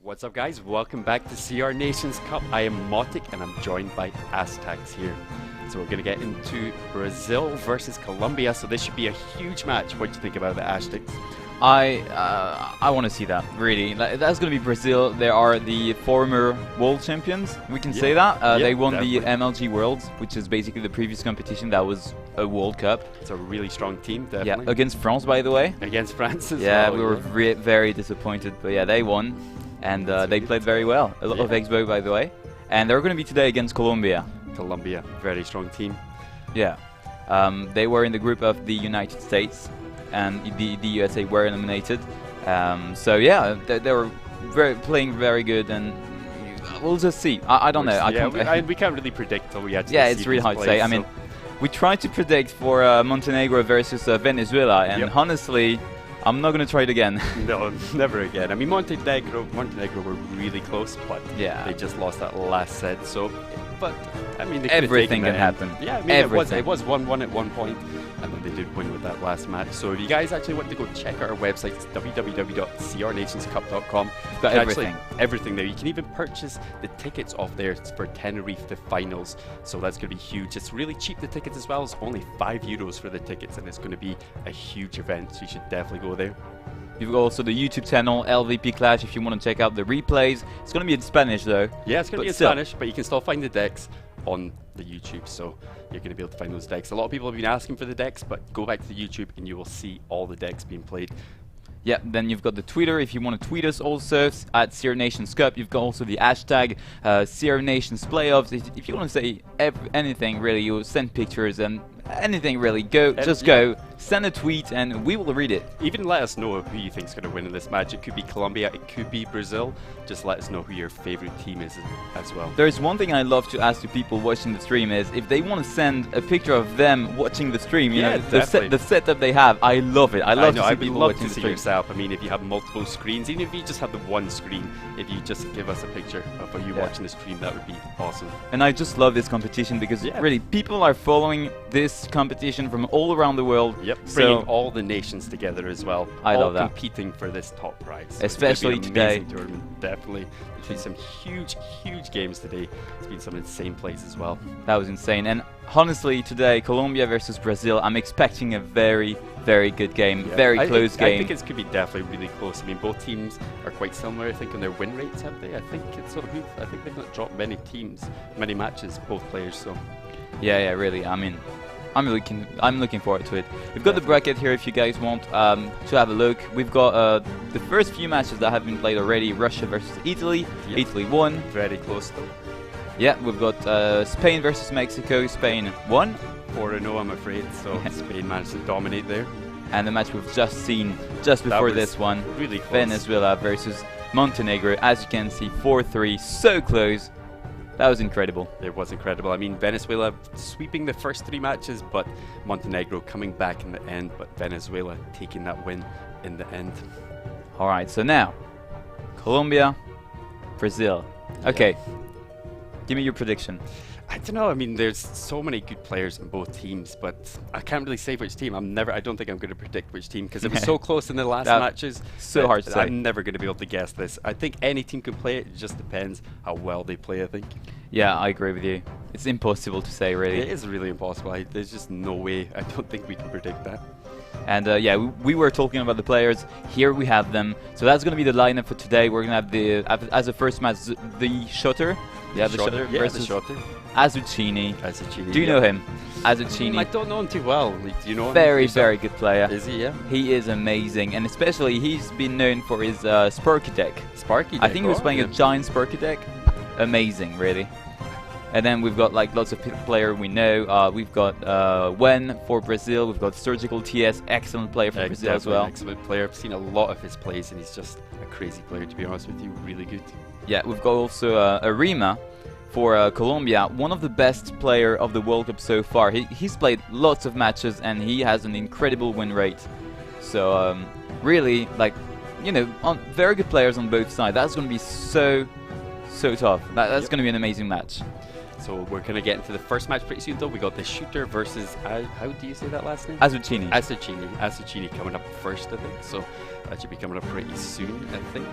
What's up, guys? Welcome back to CR Nations Cup. I am Motic and I'm joined by Aztecs here. So we're going to get into Brazil versus Colombia, so this should be a huge match. What do you think about the Aztecs? I want to see that, really. That's going to be Brazil. They are the former world champions, we can say that. They won definitely. the MLG Worlds, which is basically the previous competition that was a World Cup. It's a really strong team, definitely. Yeah, against France, by the way. Against France as well. Yeah, we were very disappointed, but yeah, they won. And they played very well. A lot of Expo, by the way. And they're going to be today against Colombia. Colombia, very strong team. Yeah. They were in the group of the United States, and the USA were eliminated. So yeah, they were playing very good, and we'll just see. I don't know. We can't really predict till we actually yeah, see it's really hard to play, say. I mean, we tried to predict for Montenegro versus Venezuela, and honestly, I'm not going to try it again. No, never again. I mean, Montenegro were really close, but they just lost that last set. So, but I mean, everything can happen. Yeah, I mean, it was 1-1 at one point, and then they did win with that last match. So, if you guys actually want to go check out our website, it's www.crnationscup.com. We've got everything. Everything there. You can even purchase the tickets off there for Tenerife, the finals. So that's going to be huge. It's really cheap, the tickets as well. It's only €5 for the tickets, and it's going to be a huge event. So you should definitely go there. You've got also the YouTube channel LVP Clash if you want to check out the replays. It's going to be in Spanish though. Yeah, it's going to be in Spanish, but you can still find the decks on the YouTube, so you're going to be able to find those decks. A lot of people have been asking for the decks, but go back to the YouTube and you will see all the decks being played. Yeah, then you've got the Twitter if you want to tweet us also at CR Nations Cup. You've got also the hashtag CR Nations Playoffs. If you want to say anything really, you send pictures and anything really, go, send a tweet and we will read it. Even let us know who you think is going to win in this match. It could be Colombia, it could be Brazil. Just let us know who your favorite team is as well. There's one thing I love to ask to people watching the stream is if they want to send a picture of them watching the stream, you know, the setup they have. I love it. I love to see people watching the stream. Yourself. I mean, if you have multiple screens, even if you just have the one screen, if you just give us a picture of you watching the stream, that would be awesome. And I just love this competition because really people are following this competition from all around the world. Yep, bringing all the nations together as well. I love that. Competing for this top prize. So especially today. Tournament, definitely. There's been some huge games today. It's been some insane plays as well. That was insane. And honestly, today, Colombia versus Brazil, I'm expecting a very good game. Very close game. I think it could be definitely really close. I mean, both teams are quite similar, I think, in their win rates, have they? I think it's sort of I think they've not dropped many matches, both players. So yeah, really. I mean, I'm looking forward to it. We've got the bracket here if you guys want to have a look. We've got the first few matches that have been played already. Russia versus Italy. Italy won. Very close though. Yeah, we've got Spain versus Mexico. Spain won. 4-0, I'm afraid. So Spain managed to dominate there. And the match we've just seen just before this one, really close. Venezuela versus Montenegro. As you can see, 4-3, so close. That was incredible. It was incredible. I mean, Venezuela sweeping the first 3 matches, but Montenegro coming back in the end, but Venezuela taking that win in the end. All right, so now, Colombia, Brazil. Okay, give me your prediction. I don't know. I mean, there's so many good players in both teams, but I can't really say which team. I don't think I'm going to predict which team because it was so close in the last matches. So hard to say. I'm never going to be able to guess this. I think any team can play it. It just depends how well they play, I think. Yeah, I agree with you. It's impossible to say, really. It is really impossible. There's just no way. I don't think we can predict that. And yeah, we were talking about the players. Here we have them. So that's going to be the lineup for today. We're going to have as a first match the Shutter. Yeah, the Shutter versus Azucini. Do you know him? Azucini. I don't know him too well. Do you know him? Very good player. Is he? Yeah. He is amazing, and especially he's been known for his Sparky deck. Sparky deck. I think he was playing a giant Sparky deck. Amazing, really. And then we've got like lots of players we know. We've got Wen for Brazil. We've got Surgical TS, excellent player for Brazil as well. Excellent player. I've seen a lot of his plays, and he's just a crazy player, to be honest with you. Really good. Yeah, we've got also Arima for Colombia, one of the best player of the World Cup so far. He's played lots of matches and he has an incredible win rate. So really, like, you know, very good players on both sides. That's going to be so tough. That's going to be an amazing match. So we're going to get into the first match pretty soon, though. We got the shooter versus, how do you say that last name? Azucini. Azucini coming up first, I think. So that should be coming up pretty soon, I think.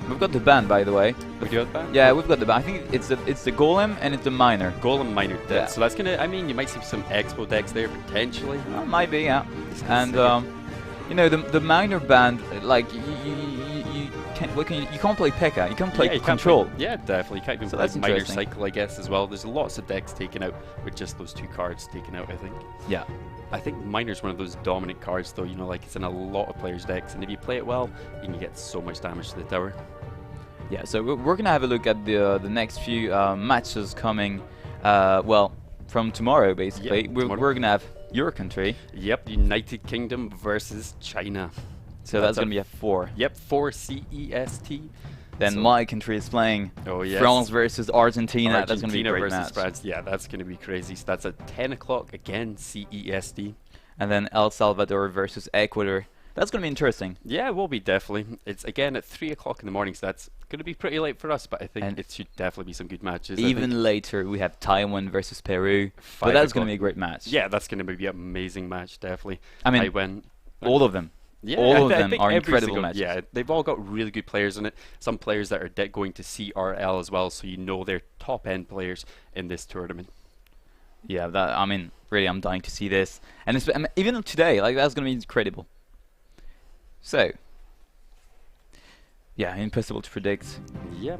We've got the band, by the way. We do have the band? Yeah, we've got the band. I think it's the golem and it's the miner. Golem miner deck. Yeah. So that's going to, I mean, you might see some expo decks there potentially. Might be, yeah. And you know, the miner band, like you can't play P.E.K.K.A. You can't play Control. Yeah, definitely. You can't even So play that's Miner interesting. Cycle, I guess, as well. There's lots of decks taken out with just those 2 cards taken out, I think. Yeah. I think Miner's one of those dominant cards, though. You know, like, it's in a lot of players' decks, and if you play it well, you can get so much damage to the tower. Yeah, so we're going to have a look at the next few matches coming, well, from tomorrow, basically. Yep, we're going to have your country. Yep, United Kingdom versus China. So that's going to be a 4. Yep, 4 CEST. Then So my country is playing France versus Argentina. That's going to be a great versus match. France. Yeah, that's going to be crazy. So that's at 10 o'clock again, CEST. And then El Salvador versus Ecuador. That's going to be interesting. Yeah, it will be, definitely. It's again at 3 o'clock in the morning, so that's going to be pretty late for us, but I think it should definitely be some good matches. Even later, we have Taiwan versus Peru. But that's going to be a great match. Yeah, that's going to be an amazing match, definitely. I mean, Taiwan, all of them. yeah, all of I them think are every incredible single, matches. Yeah, they've all got really good players in it. Some players that are going to CRL as well, so you know they're top-end players in this tournament. Yeah, that, I mean, really, I'm dying to see this. And it's, I mean, even today, like, that's going to be incredible. So, yeah, impossible to predict. Yeah,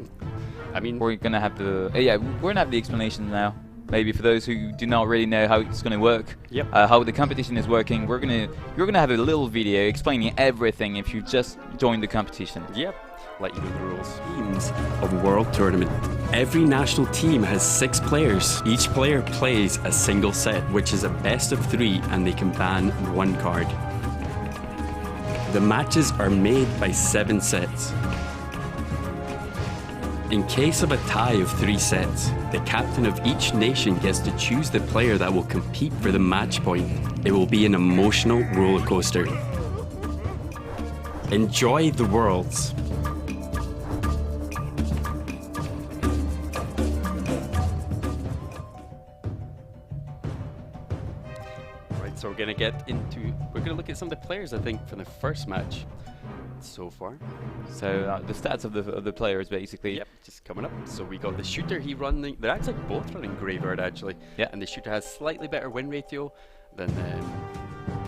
I mean, We're going to have the, we're going to have the explanation now. Maybe for those who do not really know how it's going to work, how the competition is working, you're going to have a little video explaining everything if you just join the competition. Yep, let you know the rules. Teams of World Tournament. Every national team has 6 players. Each player plays a single set, which is a best of 3, and they can ban 1 card. The matches are made by 7 sets. In case of a tie of 3 sets, the captain of each nation gets to choose the player that will compete for the match point. It will be an emotional roller coaster. Enjoy the Worlds. Right, so we're gonna look at some of the players, I think, from the first match so far. So the stats of the players, basically. Yep, just coming up. So we got the shooter. They're actually both running Graveyard, actually. Yeah. And the shooter has slightly better win ratio than.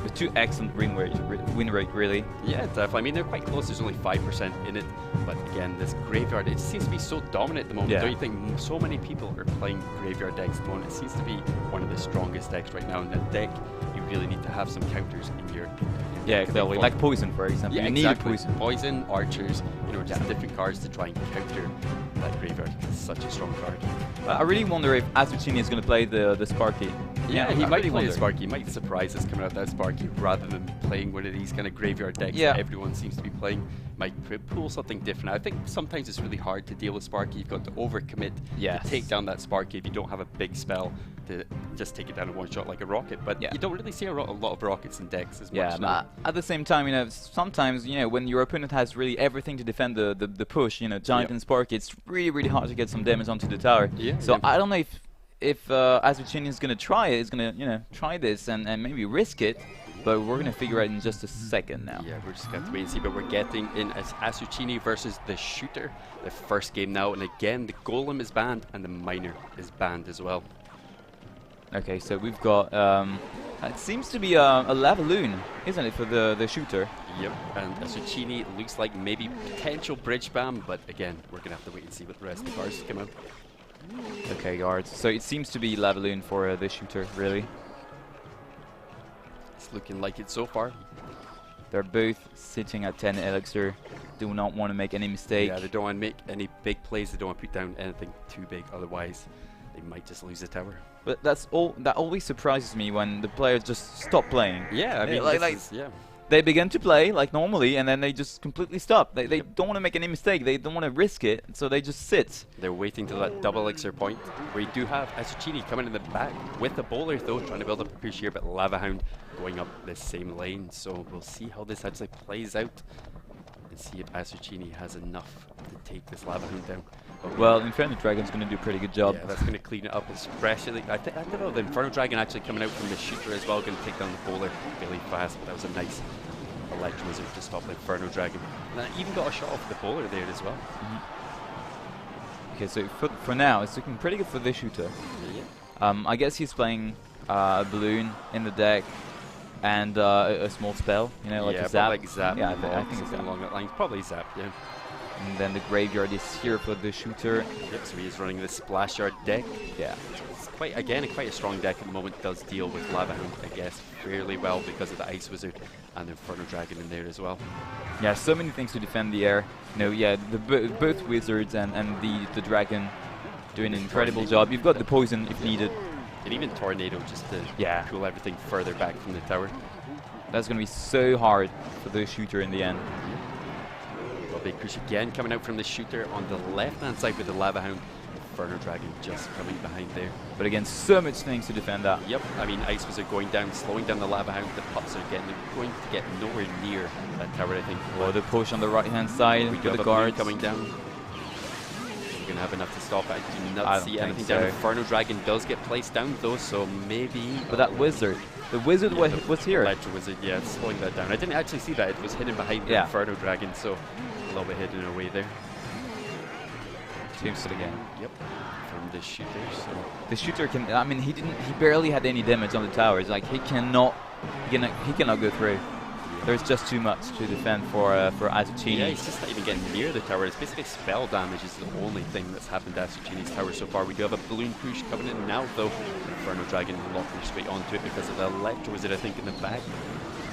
With 2 excellent win rate, really. Yeah, definitely. I mean, they're quite close. There's only 5% in it. But again, this Graveyard, it seems to be so dominant at the moment. Yeah. Don't you think so many people are playing Graveyard decks at the moment? It seems to be one of the strongest decks right now. In that deck, you really need to have some counters in your Yeah, exactly. Like Poison, for example. Yeah, you need a Poison. Poison, Archers, you know, just different cards to try and counter that Graveyard. It's such a strong card. I really wonder if Azucini is going to play the Sparky. Yeah, he I might really play a wonder. Sparky. He might surprise us coming out that Sparky rather than playing one of these kind of Graveyard decks Yeah. that everyone seems to be playing. Might pull something different. I think sometimes it's really hard to deal with Sparky. You've got to overcommit Yes. to take down that Sparky if you don't have a big spell to just take it down in one shot like a rocket. But Yeah. you don't really see a lot of rockets in decks as Yeah, much now. but at the same time, you know, sometimes, you know, when your opponent has really everything to defend the push, you know, Giant and Sparky, it's really, really hard to get some damage onto the tower. Yeah, So yeah. I don't know if Azucini is going to try it, is going to, you know, try this and maybe risk it, but we're going to figure out in just a second now. Yeah, we're just going to have to wait and see, but we're getting in as Azucini versus the shooter, the first game now, and again, the Golem is banned, and the Miner is banned as well. Okay, so we've got, it seems to be a Lavaloon, isn't it, for the shooter? Yep, and Azucini looks like maybe potential bridge ban, but again, we're going to have to wait and see what the rest of the cards come out. Okay, guards. So it seems to be Lavaloon for the shooter, really. It's looking like it so far. They're both sitting at 10 elixir. Do not want to make any mistake. Yeah, they don't want to make any big plays. They don't want to put down anything too big. Otherwise, they might just lose the tower. But that's all. That always surprises me when the players just stop playing. Yeah, I mean, yeah. They begin to play like normally, and then they just completely stop. They don't want to make any mistake. They don't want to risk it, so they just sit. They're waiting till that double elixir point, where you do have Azucini coming in the back with the bowler, though, trying to build up a push here, but Lava Hound going up the same lane. So we'll see how this actually plays out. and see if Asuchini has enough to take this Lava Hound down. Well, Inferno Dragon's going to do a pretty good job. Yeah, that's going to clean it up, especially. I don't know, the Inferno Dragon actually coming out from the shooter as well, going to take down the bowler really fast, but that was a nice Electro Wizard to stop the Inferno Dragon. And I even got a shot off the bowler there as well. Okay, so for now, it's looking pretty good for the shooter. Yeah. I guess he's playing a balloon in the deck and a small spell, you know, like a zap. Like zap. Yeah, I think it's something along that line. Probably zap, yeah. And then the graveyard is here for the shooter. Yep, so he is running the Splash Yard deck. Yeah. So it's quite a strong deck at the moment. Does deal with Lava Hound, I guess, fairly well because of the Ice Wizard and the Inferno Dragon in there as well. Yeah, so many things to defend the air. You know, yeah, both Wizards and the Dragon doing an incredible job. You've got the poison if needed. And even Tornado just to pull everything further back from the tower. That's going to be so hard for the shooter in the end. Well, big push again coming out from the shooter on the left-hand side with the Lava Hound. Inferno Dragon just coming behind there. But again, so much things to defend that. Yep, I mean, Ice Wizard going down, slowing down the Lava Hound. The pups are going to get nowhere near that tower, I think. Well, the push on the right-hand side with the guards coming down. We're going to have enough to stop it. I do not see anything so. down. Inferno Dragon does get placed down, though, so maybe... But that Wizard, the Wizard was here. Electro Wizard, yeah, it's slowing that down. I didn't actually see that. It was hidden behind the Inferno Dragon, so a little bit hidden away there. Seems it again. Yep. From the shooter, so the shooter can. I mean, he barely had any damage on the towers. Like he cannot go through. There's just too much to defend for Asuchini. Yeah, he's just not even getting near the tower. It's basically spell damage is the only thing that's happened to Asuchini's tower so far. We do have a balloon push coming in now, though. Inferno Dragon locking straight onto it because of the Electro Wizard, I think, in the back.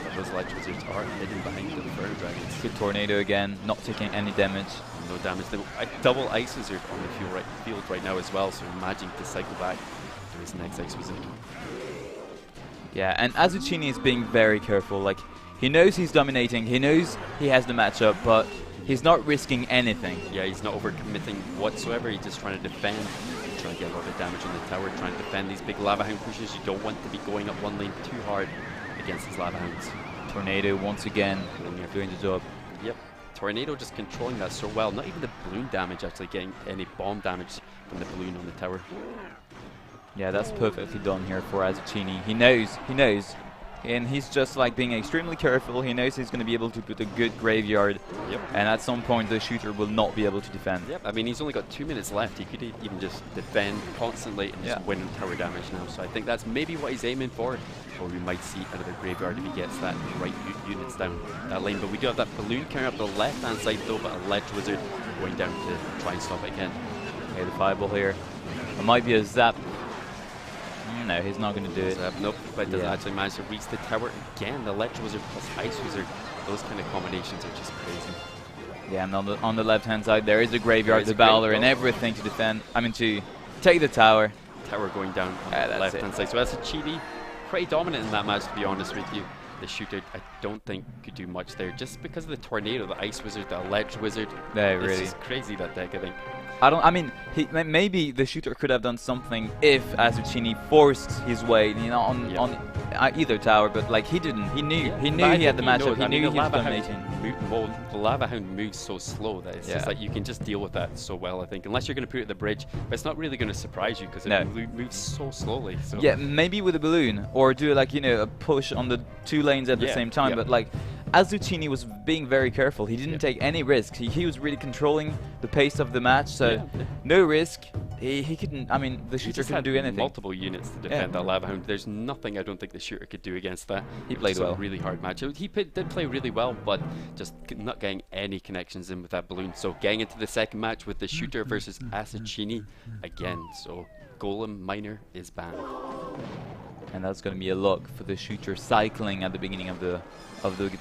But those Electro Wizards are hidden behind the Inferno Dragons. Good Tornado again, not taking any damage. No damage. A double Ice Wizard on the field right now as well, so imagine to cycle back to his next Ice Wizard. Yeah, and Asuchini is being very careful. Like, he knows he's dominating, he knows he has the matchup, but he's not risking anything. Yeah, he's not overcommitting whatsoever. He's just trying to defend, trying to get a lot of damage on the tower, trying to defend these big Lava Hound pushes. You don't want to be going up one lane too hard against these Lava Hounds. Tornado once again doing the job. Yep. Tornado just controlling that so well. Not even the balloon damage actually getting any bomb damage from the balloon on the tower. Yeah, that's perfectly done here for Asuchini. He knows. And he's just like being extremely careful. He knows he's going to be able to put a good graveyard. Yep. And at some point the shooter will not be able to defend. Yep. I mean, he's only got 2 minutes left. He could even just defend constantly and just win tower damage now. So I think that's maybe what he's aiming for. Or we might see out of the graveyard if he gets that right units down that lane. But we do have that balloon coming up the left-hand side though, but Electro Wizard going down to try and stop it again. Okay, the fireball here. It might be a zap. No, he's not going to do it. Nope, but doesn't actually manage to reach the tower again. The Electro Wizard plus Ice Wizard, those kind of combinations are just crazy. Yeah, and on the left-hand side there is a graveyard, the Bowler, and everything to defend. I mean, to take the tower. Tower going down on the left-hand side. So that's Asuchini, pretty dominant in that match, to be honest with you. The shooter, I don't think, could do much there, just because of the Tornado, the Ice Wizard, the Electro Wizard. Yeah, it's really. just crazy, that deck, I think. I mean, maybe the shooter could have done something if Asuchini forced his way, you know, on either tower, but like he didn't. He knew. He knew he had the matchup. He knew he was dominating. The Lava Hound moves so slow that it's just like you can just deal with that so well, I think, unless you're going to put it at the bridge. But it's not really going to surprise you because it moves so slowly. So. Yeah, maybe with a balloon or do like a push on the 2 lanes at the same time. But like Asuchini was being very careful. He didn't take any risks. He was really controlling the pace of the match. So no risk. He couldn't. I mean, the shooter couldn't do anything. Multiple units to defend that Lava Hound. There's nothing I don't think the shooter could do against that. He played well. A really hard match. He did play really well, but just not getting any connections in with that balloon. So getting into the second match with the shooter versus Asuchini again. So Golem Miner is banned. And that's going to be a lock for the shooter cycling at the beginning of the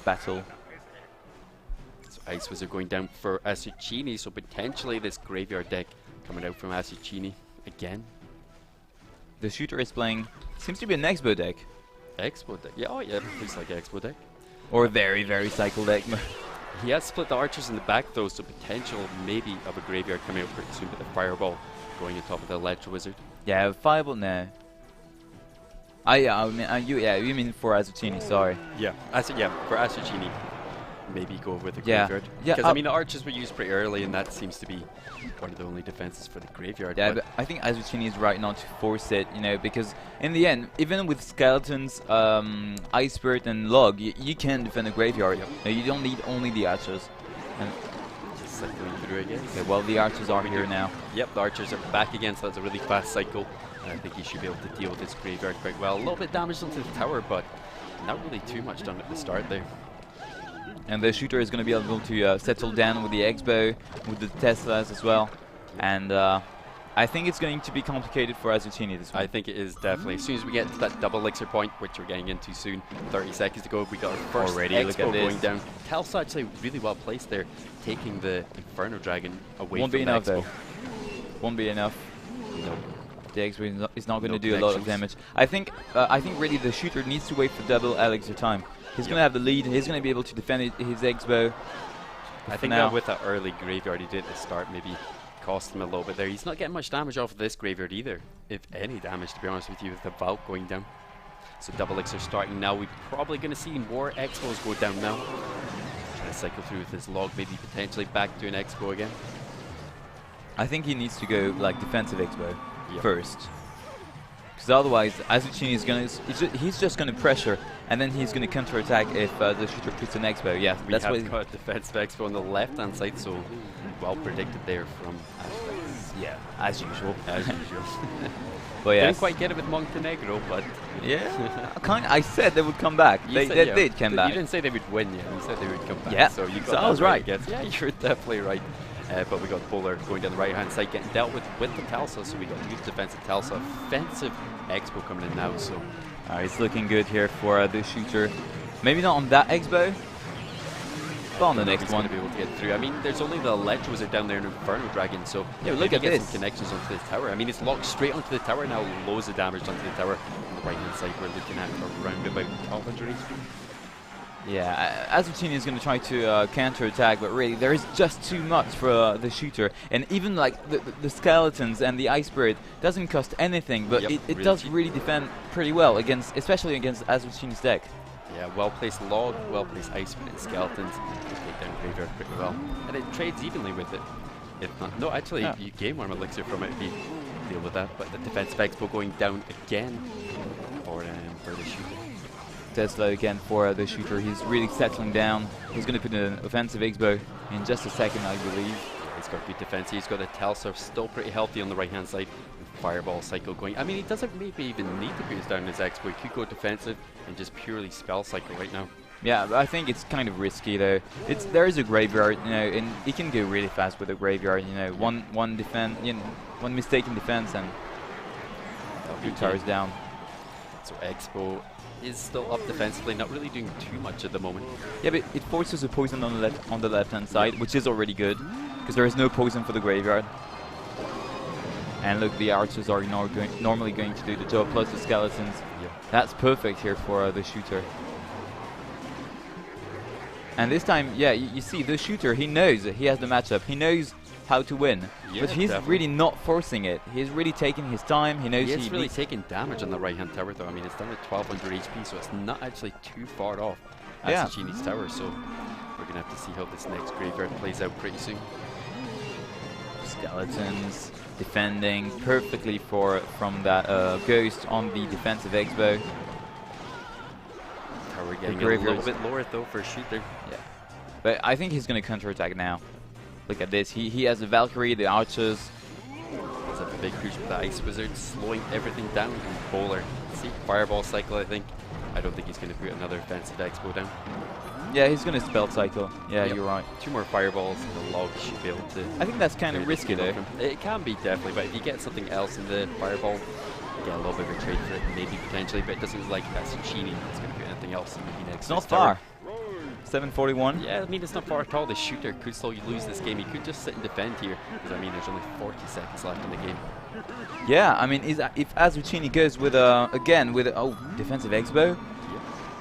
battle. So Ice Wizard going down for Asuchini. So potentially this graveyard deck coming out from Asuchini again. The shooter is playing, seems to be an Expo deck. Expo deck? Yeah, oh yeah, looks like an Expo deck. Or a very, very cycle deck. He has split the archers in the back though, so potential maybe of a graveyard coming out pretty soon, but the fireball going on top of the Electro Wizard. Yeah, fireball, no. You mean for Asuchini, sorry. Yeah, for Asuchini. maybe go with the Yeah. graveyard. Yeah, Because I mean, archers were used pretty early, and that seems to be one of the only defenses for the graveyard. Yeah, but I think Azucini is right not to force it, you know, because in the end, even with skeletons, Ice Spirit and Log, you can defend a graveyard. You don't need only the archers. And just cycling through again. okay, well, the archers are here now. Yep, the archers are back again, so that's a really fast cycle. And I think he should be able to deal with this graveyard quite well. A little bit damage onto the tower, but not really too much done at the start there. And the shooter is going to be able to settle down with the X-Bow, with the Teslas as well. And I think it's going to be complicated for Azucini this one. I think it is definitely. As soon as we get to that double elixir point, which we're getting into soon, 30 seconds to go, we got our first Expo going down. Telsa actually really well placed there, taking the Inferno Dragon away Won't from be the enough Expo. though. Won't be enough. No. The X-Bow is not going to No do a lot of connections. damage. I think really the shooter needs to wait for double elixir time. He's going to have the lead. He's going to be able to defend his X-Bow. I think that with that early graveyard he did at the start maybe cost him a little bit there. He's not getting much damage off of this graveyard either, if any damage, to be honest with you, with the Valk going down. So double elixir starting now. We're probably going to see more Expos go down now. Trying to cycle through with his Log, maybe potentially back to an Expo again. I think he needs to go like defensive X-Bow first. Because otherwise, Azucini is going to, he's just going to pressure, and then he's going to counter-attack if the shooter puts an X-Bow. Yeah, We that's have what. got defensive Expo on the left-hand side, so well predicted there from Yeah, as usual. as usual. But yeah, Didn't quite get it with Montenegro, but yeah. I said they would come back. you They said, did come You back. didn't say they would win yet. You said they would come back. Yeah, So you got so that I was right. I guess. Yeah, you're definitely right. But we got Bowler going down the right-hand side, getting dealt with the Telsa. So we got huge defensive Telsa, offensive Expo coming in now. So It's looking good here for the shooter. Maybe not on that X-Bow, but on the next he's one. going to be able to get through. I mean, there's only the Electros are down there in Inferno Dragon. So Yeah, if look he at gets this. some connections onto this tower. I mean, it's locked straight onto the tower now. Loads of damage onto the tower. On the right-hand side, we're looking at around about 1200 HP. Yeah, Azucini is going to try to counter-attack, but really there is just too much for the shooter. And even like the skeletons and the Ice Spirit doesn't cost anything, but Yep, it really does cheap. really defend pretty well against, especially against Azucini's deck. Yeah, well-placed Log, well-placed Ice Spirit and Skeletons. Take down Graveyard pretty well. And it trades evenly with it. If not, no, actually, you gain one elixir from it if you deal with that. But the defensive Expo going down again for the shooter. Tesla again for the shooter. He's really settling down. He's going to put an offensive X-Bow in just a second, I believe. Yeah, he's got good defense. He's got the Telsa still pretty healthy on the right-hand side. Fireball cycle going. I mean, he doesn't maybe even need to put his down his Expo. He could go defensive and just purely spell cycle right now. Yeah, but I think it's kind of risky though. There is a graveyard, you know, and he can go really fast with a graveyard. You know, one mistaken defense and two towers down. So Expo is still up defensively, not really doing too much at the moment. Yeah, but it forces a poison on the left-hand side, which is already good, because there is no poison for the graveyard. And look, the archers are normally going to do the job, plus the skeletons. Yeah. That's perfect here for the shooter. And this time, yeah, you see, the shooter, he knows he has the matchup. He knows how to win. Yeah, but he's definitely. really not forcing it. He's really taking his time. He knows He is he really needs taking damage on the right-hand tower, though. I mean, it's down at 1200 HP, so it's not actually too far off Yeah. Azucini's tower. So we're going to have to see how this next graveyard plays out pretty soon. skeletons defending perfectly from that ghost on the defensive X-Bow. Tower getting a graveyard's- little bit lower, though, for a shooter. Yeah, but I think he's going to counter-attack now. Look at this. He has the Valkyrie, the archers. There's a big push with the Ice Wizard, slowing everything down. And Bowler, see, Fireball cycle, I think. I don't think he's going to put another offensive Expo down. Yeah, he's going to spell cycle. Yeah, Yep. you're right. 2 more Fireballs, and the Log should be able to... I think that's kind of risky though. It can be, definitely, but if you get something else in the Fireball, you get a little bit of a trade for it, maybe potentially, but it doesn't look like Azucini is going to put anything else maybe next. It's not next tower. far. 741. Yeah, I mean, it's not far at all. The shooter could still lose this game. He could just sit and defend here, because I mean, there's only 40 seconds left in the game. Yeah, I mean, if Azucini goes with again with defensive X-Bow,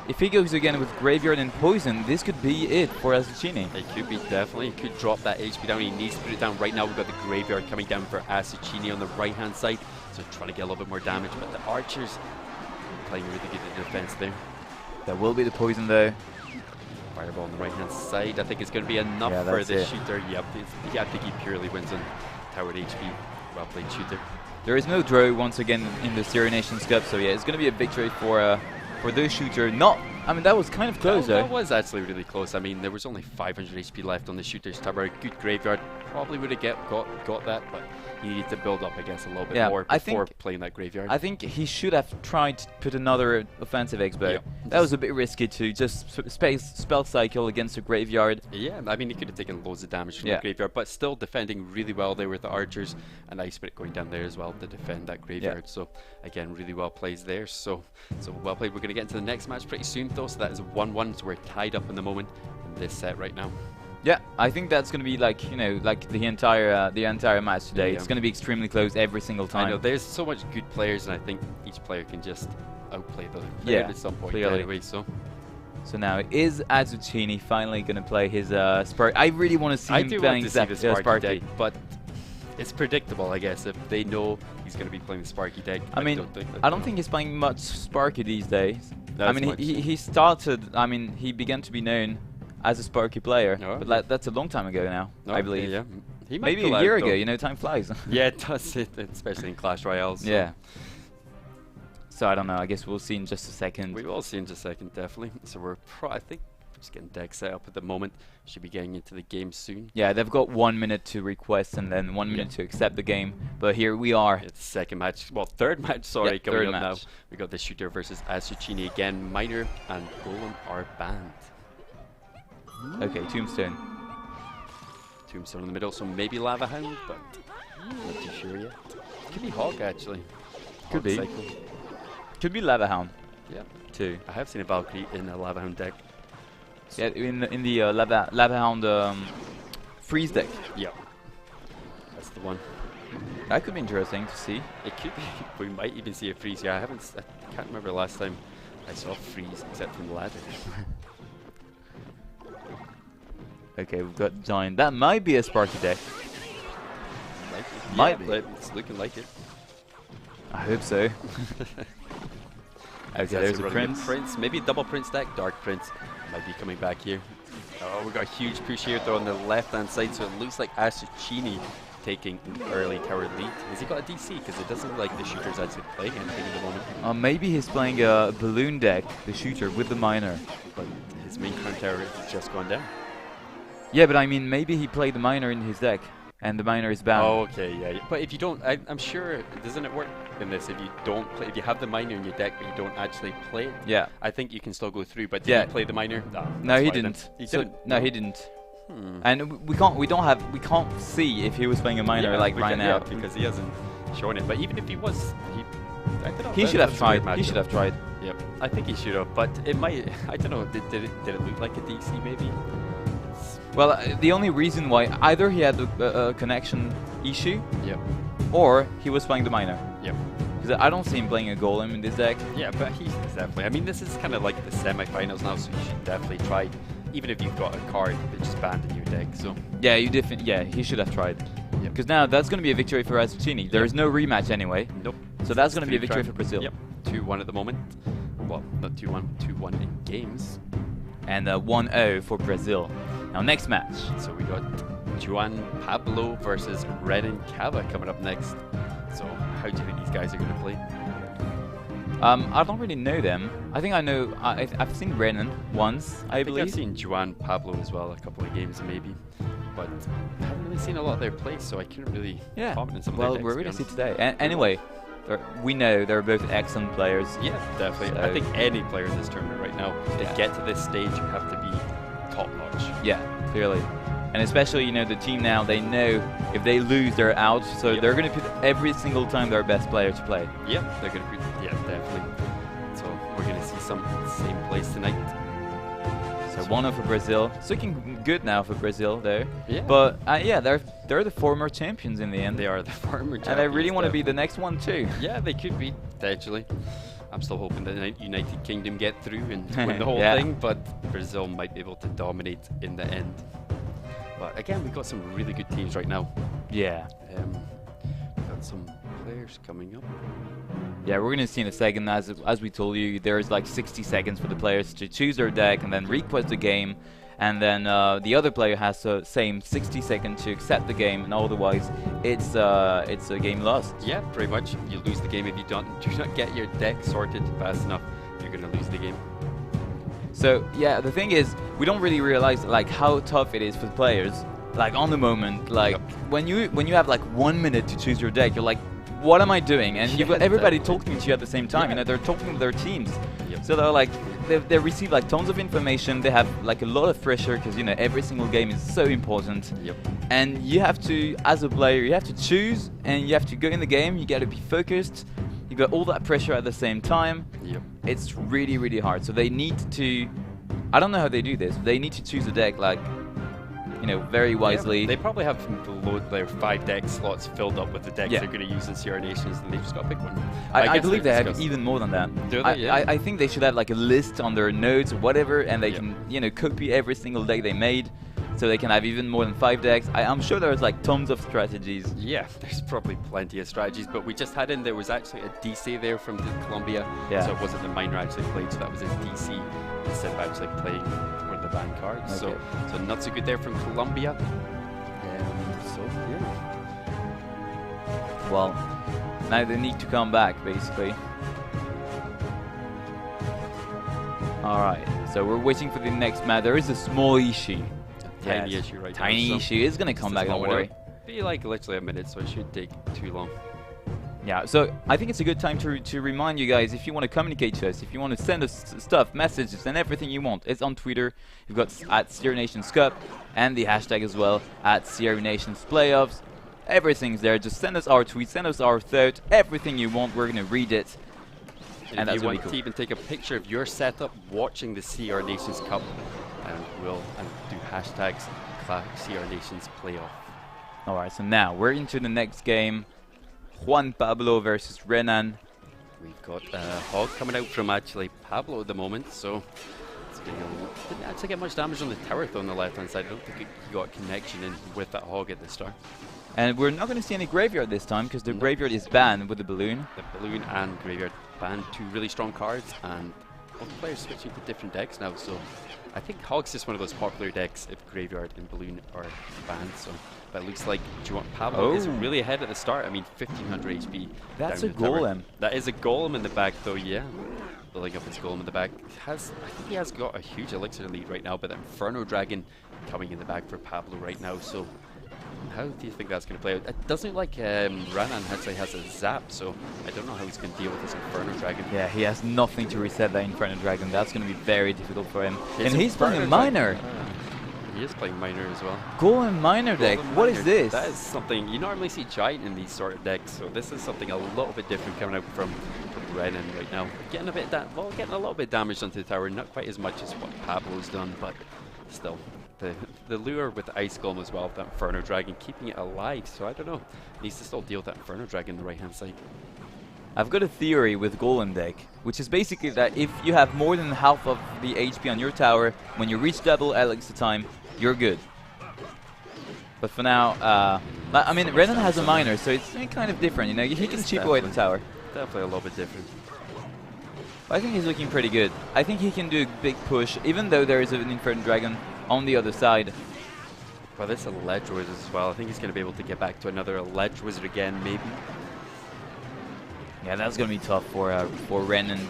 if he goes again with Graveyard and Poison, this could be it for Azucini. It could be, definitely. He could drop that HP down. He needs to put it down right now. We've got the Graveyard coming down for Azucini on the right-hand side, so trying to get a little bit more damage, but the Archers playing really good in defense there. There will be the Poison though. Fireball on the right-hand side. I think it's going to be enough Yeah, for that's the it. shooter. Yep, I think he purely wins on towered HP. Well played, shooter. There is no draw once again in the Sierra Nations Cup, so yeah, it's going to be a victory for the shooter. Not, I mean, that was kind of close though. That was actually really close. I mean, there was only 500 HP left on the shooter's tower. Good graveyard. Probably would have got that, but he needed to build up, I guess, a little bit more before playing that graveyard. I think he should have tried to put another offensive X-bow. Yep. That was a bit risky to just spell cycle against a graveyard. Yeah, I mean, he could have taken loads of damage from the graveyard, but still defending really well there with the archers and Ice Spirit going down there as well to defend that graveyard. So again, really well plays there. So well played. We're going to get into the next match pretty soon, though. So that is a 1-1. So we're tied up in the moment in this set right now. Yeah, I think that's going to be like, you know, like the entire match today. It's going to be extremely close every single time. I know, there's so much good players, and I think each player can just outplay the other player at some point. Clearly. Anyway, so now, is Azucini finally going to play his Sparky? I really want to see him playing the Sparky deck, but it's predictable, I guess, if they know he's going to be playing the Sparky deck. I mean, I don't think he's playing much Sparky these days. I mean, he began to be known as a Sparky player, but that's a long time ago now, I believe. Yeah. He might maybe a year ago, you know, time flies. Yeah, it does, especially in Clash Royale. So. Yeah. So I don't know, I guess we'll see in just a second. We will see in just a second, definitely. So I think we're just getting deck set up at the moment. Should be getting into the game soon. Yeah, they've got 1 minute to request and then 1 minute to accept the game. But here we are. It's second match, well, third match, sorry, coming up now. We got the shooter versus Azucini again. Miner and Golem are banned. Okay, Tombstone. Tombstone in the middle, so maybe Lava Hound, but not too sure yet. Could be Hog, actually. Could be. Could be Lava Hound. Yeah. Too. I have seen a Valkyrie in a Lava Hound deck. So yeah, in the Lava Hound freeze deck. Yeah. That's the one. That could be interesting to see. It could be. We might even see a freeze. Yeah, I can't remember the last time I saw freeze except from the ladder. Okay, we've got Giant. That might be a Sparky deck. Might be. It's looking like it. I hope so. Okay, there's a Prince. Maybe a double Prince deck. Dark Prince might be coming back here. Oh, we got a huge push here though on the left-hand side, so it looks like Azucini taking an early tower lead. Has he got a DC? Because it doesn't look like the shooter's actually playing anything at the moment. Maybe he's playing a balloon deck, the shooter, with the miner. But his main crown tower has just gone down. Yeah, but I mean, maybe he played the miner in his deck, and the miner is bound. Oh, okay, yeah. But if you don't, I'm sure, doesn't it work in this? If you don't play, if you have the miner in your deck, but you don't actually play it, yeah, I think you can still go through. But did he play the miner? No, he didn't. No, he didn't. And we can't see if he was playing a miner right now because he hasn't shown it. But even if he was, I don't know. He should have tried. He should have tried. Yep, I think he should have. But it might. I don't know. Did it look like a DC maybe? Well, the only reason why either he had a connection issue, or he was playing the miner. Yep. Because I don't see him playing a golem in this deck. Yeah, but he's definitely. I mean, this is kind of like the semi-finals now, so you should definitely try. Even if you've got a card that's just banned in your deck, so. Yeah, he should have tried. Because now that's going to be a victory for Azucini. There is no rematch anyway. Nope. So that's going to be a victory for Brazil. Yep. 2-1 at the moment. Well, not 2-1. 2-1 in games. And 1-0 for Brazil. Now, next match. So we got Juan Pablo versus Renan Cava coming up next. So how do you think these guys are going to play? I don't really know them. I think I know. I've seen Renan once, I believe. I've seen Juan Pablo as well, a couple of games maybe. But I haven't really seen a lot of their plays, so I couldn't really comment on some of their decks. Well, we're going to see today. Anyway, we know they're both excellent players. Yeah, definitely. So I think any player in this tournament right now, to get to this stage, you have to be top-notch. Yeah, clearly. And especially, you know, the team now, they know if they lose, they're out. So they're going to put every single time their best player to play. Yep, they're going to put, definitely. So we're going to see some same plays tonight. So 1-0 for Brazil. It's looking good now for Brazil, though. Yeah. But they're the former champions in the end. They are the former champions. And they really want to be the next one too. Yeah, they could be, potentially. I'm still hoping that the United Kingdom get through and win the whole thing, but Brazil might be able to dominate in the end. But again, we've got some really good teams right now. Yeah. We've got some players coming up. Yeah, we're gonna see in a second. As we told you, there's like 60 seconds for the players to choose their deck and then request the game, and then the other player has the same 60 seconds to accept the game, and otherwise it's a game lost. Yeah, pretty much. You lose the game if you do not get your deck sorted fast enough. You're gonna lose the game. So yeah, the thing is, we don't really realize like how tough it is for the players. Like on the moment, like when you have like 1 minute to choose your deck, you're like, what am I doing? And you've got everybody talking to you at the same time. You know, they're talking to their teams. So they're like, they receive like tons of information. They have like a lot of pressure because you know every single game is so important. And you have to, as a player, you have to choose and you have to go in the game. You got to be focused. You got all that pressure at the same time. It's really, really hard. So they need to, I don't know how they do this. They need to choose a deck like, you know, very wisely. They probably have their 5 deck slots filled up with the decks they're going to use in CR Nations, and they just got to pick one. I believe they have even more than that. Do they? I think they should have like a list on their notes or whatever, and they can, you know, copy every single deck they made, so they can have even more than 5 decks. I'm sure there's like tons of strategies. Yeah, there's probably plenty of strategies, but we just had in, there was actually a DC there from Colombia, so it wasn't the minor actually played, so that was a DC instead of actually playing one of the banned cards. So not so good there from Colombia. Well, now they need to come back, basically. Alright, so we're waiting for the next match. There is a small issue. Tiny issue right now. Tiny issue. It's going to come back, don't worry. Be like literally a minute, so it shouldn't take too long. Yeah, so I think it's a good time to remind you guys, if you want to communicate to us, if you want to send us stuff, messages, and everything you want, it's on Twitter. You've got at CR Nations Cup and the hashtag as well at CR Nations Playoffs. Everything's there. Just send us our tweets, send us our thought, everything you want. We're going to read it. And that's if you want to even take a picture of your setup watching the CR Nations Cup, and we'll do hashtags CR Nations Playoff. Alright, so now we're into the next game. Juan Pablo versus Renan. We've got Hog coming out from actually Pablo at the moment, so didn't actually get much damage on the tower though on the left hand side. I don't think he got a connection in with that Hog at the start. And we're not going to see any graveyard this time because the graveyard is banned with the balloon. The balloon and graveyard banned, 2 really strong cards, and both players switching to different decks now, so I think Hog's just one of those popular decks if graveyard and balloon are banned. So, but it looks like Juan Pablo is really ahead at the start. I mean, 1500 HP. That's a golem. That is a golem in the back, though. Yeah, building up his golem in the back. I think he has got a huge elixir lead right now, but the Inferno Dragon coming in the back for Pablo right now. So, how do you think that's going to play out? It doesn't look like Renan actually has a zap, so I don't know how he's going to deal with this Inferno Dragon. Yeah, he has nothing to reset that Inferno Dragon. That's going to be very difficult for him. And he's playing a Miner. He is playing Miner as well. Golem Miner deck. What is this? That is something you normally see Giant in these sort of decks, so this is something a little bit different coming out from Renan right now. Getting a bit getting a little bit damage onto the tower, not quite as much as what Pablo's done, but still. The lure with the Ice Golem as well, that Inferno Dragon, keeping it alive, so I don't know. Needs to still deal with that Inferno Dragon on the right hand side. I've got a theory with Golem deck, which is basically that if you have more than half of the HP on your tower, when you reach double elixir time, you're good. But for now, I mean, Renan has a Miner, so it's kind of different, you know, he can chip away the tower. Definitely a little bit different. I think he's looking pretty good. I think he can do a big push, even though there is an Inferno Dragon on the other side. Well, there's a Ledge Wizard as well. I think he's going to be able to get back to another Ledge Wizard again, maybe. Yeah, that's going to be tough for Renan.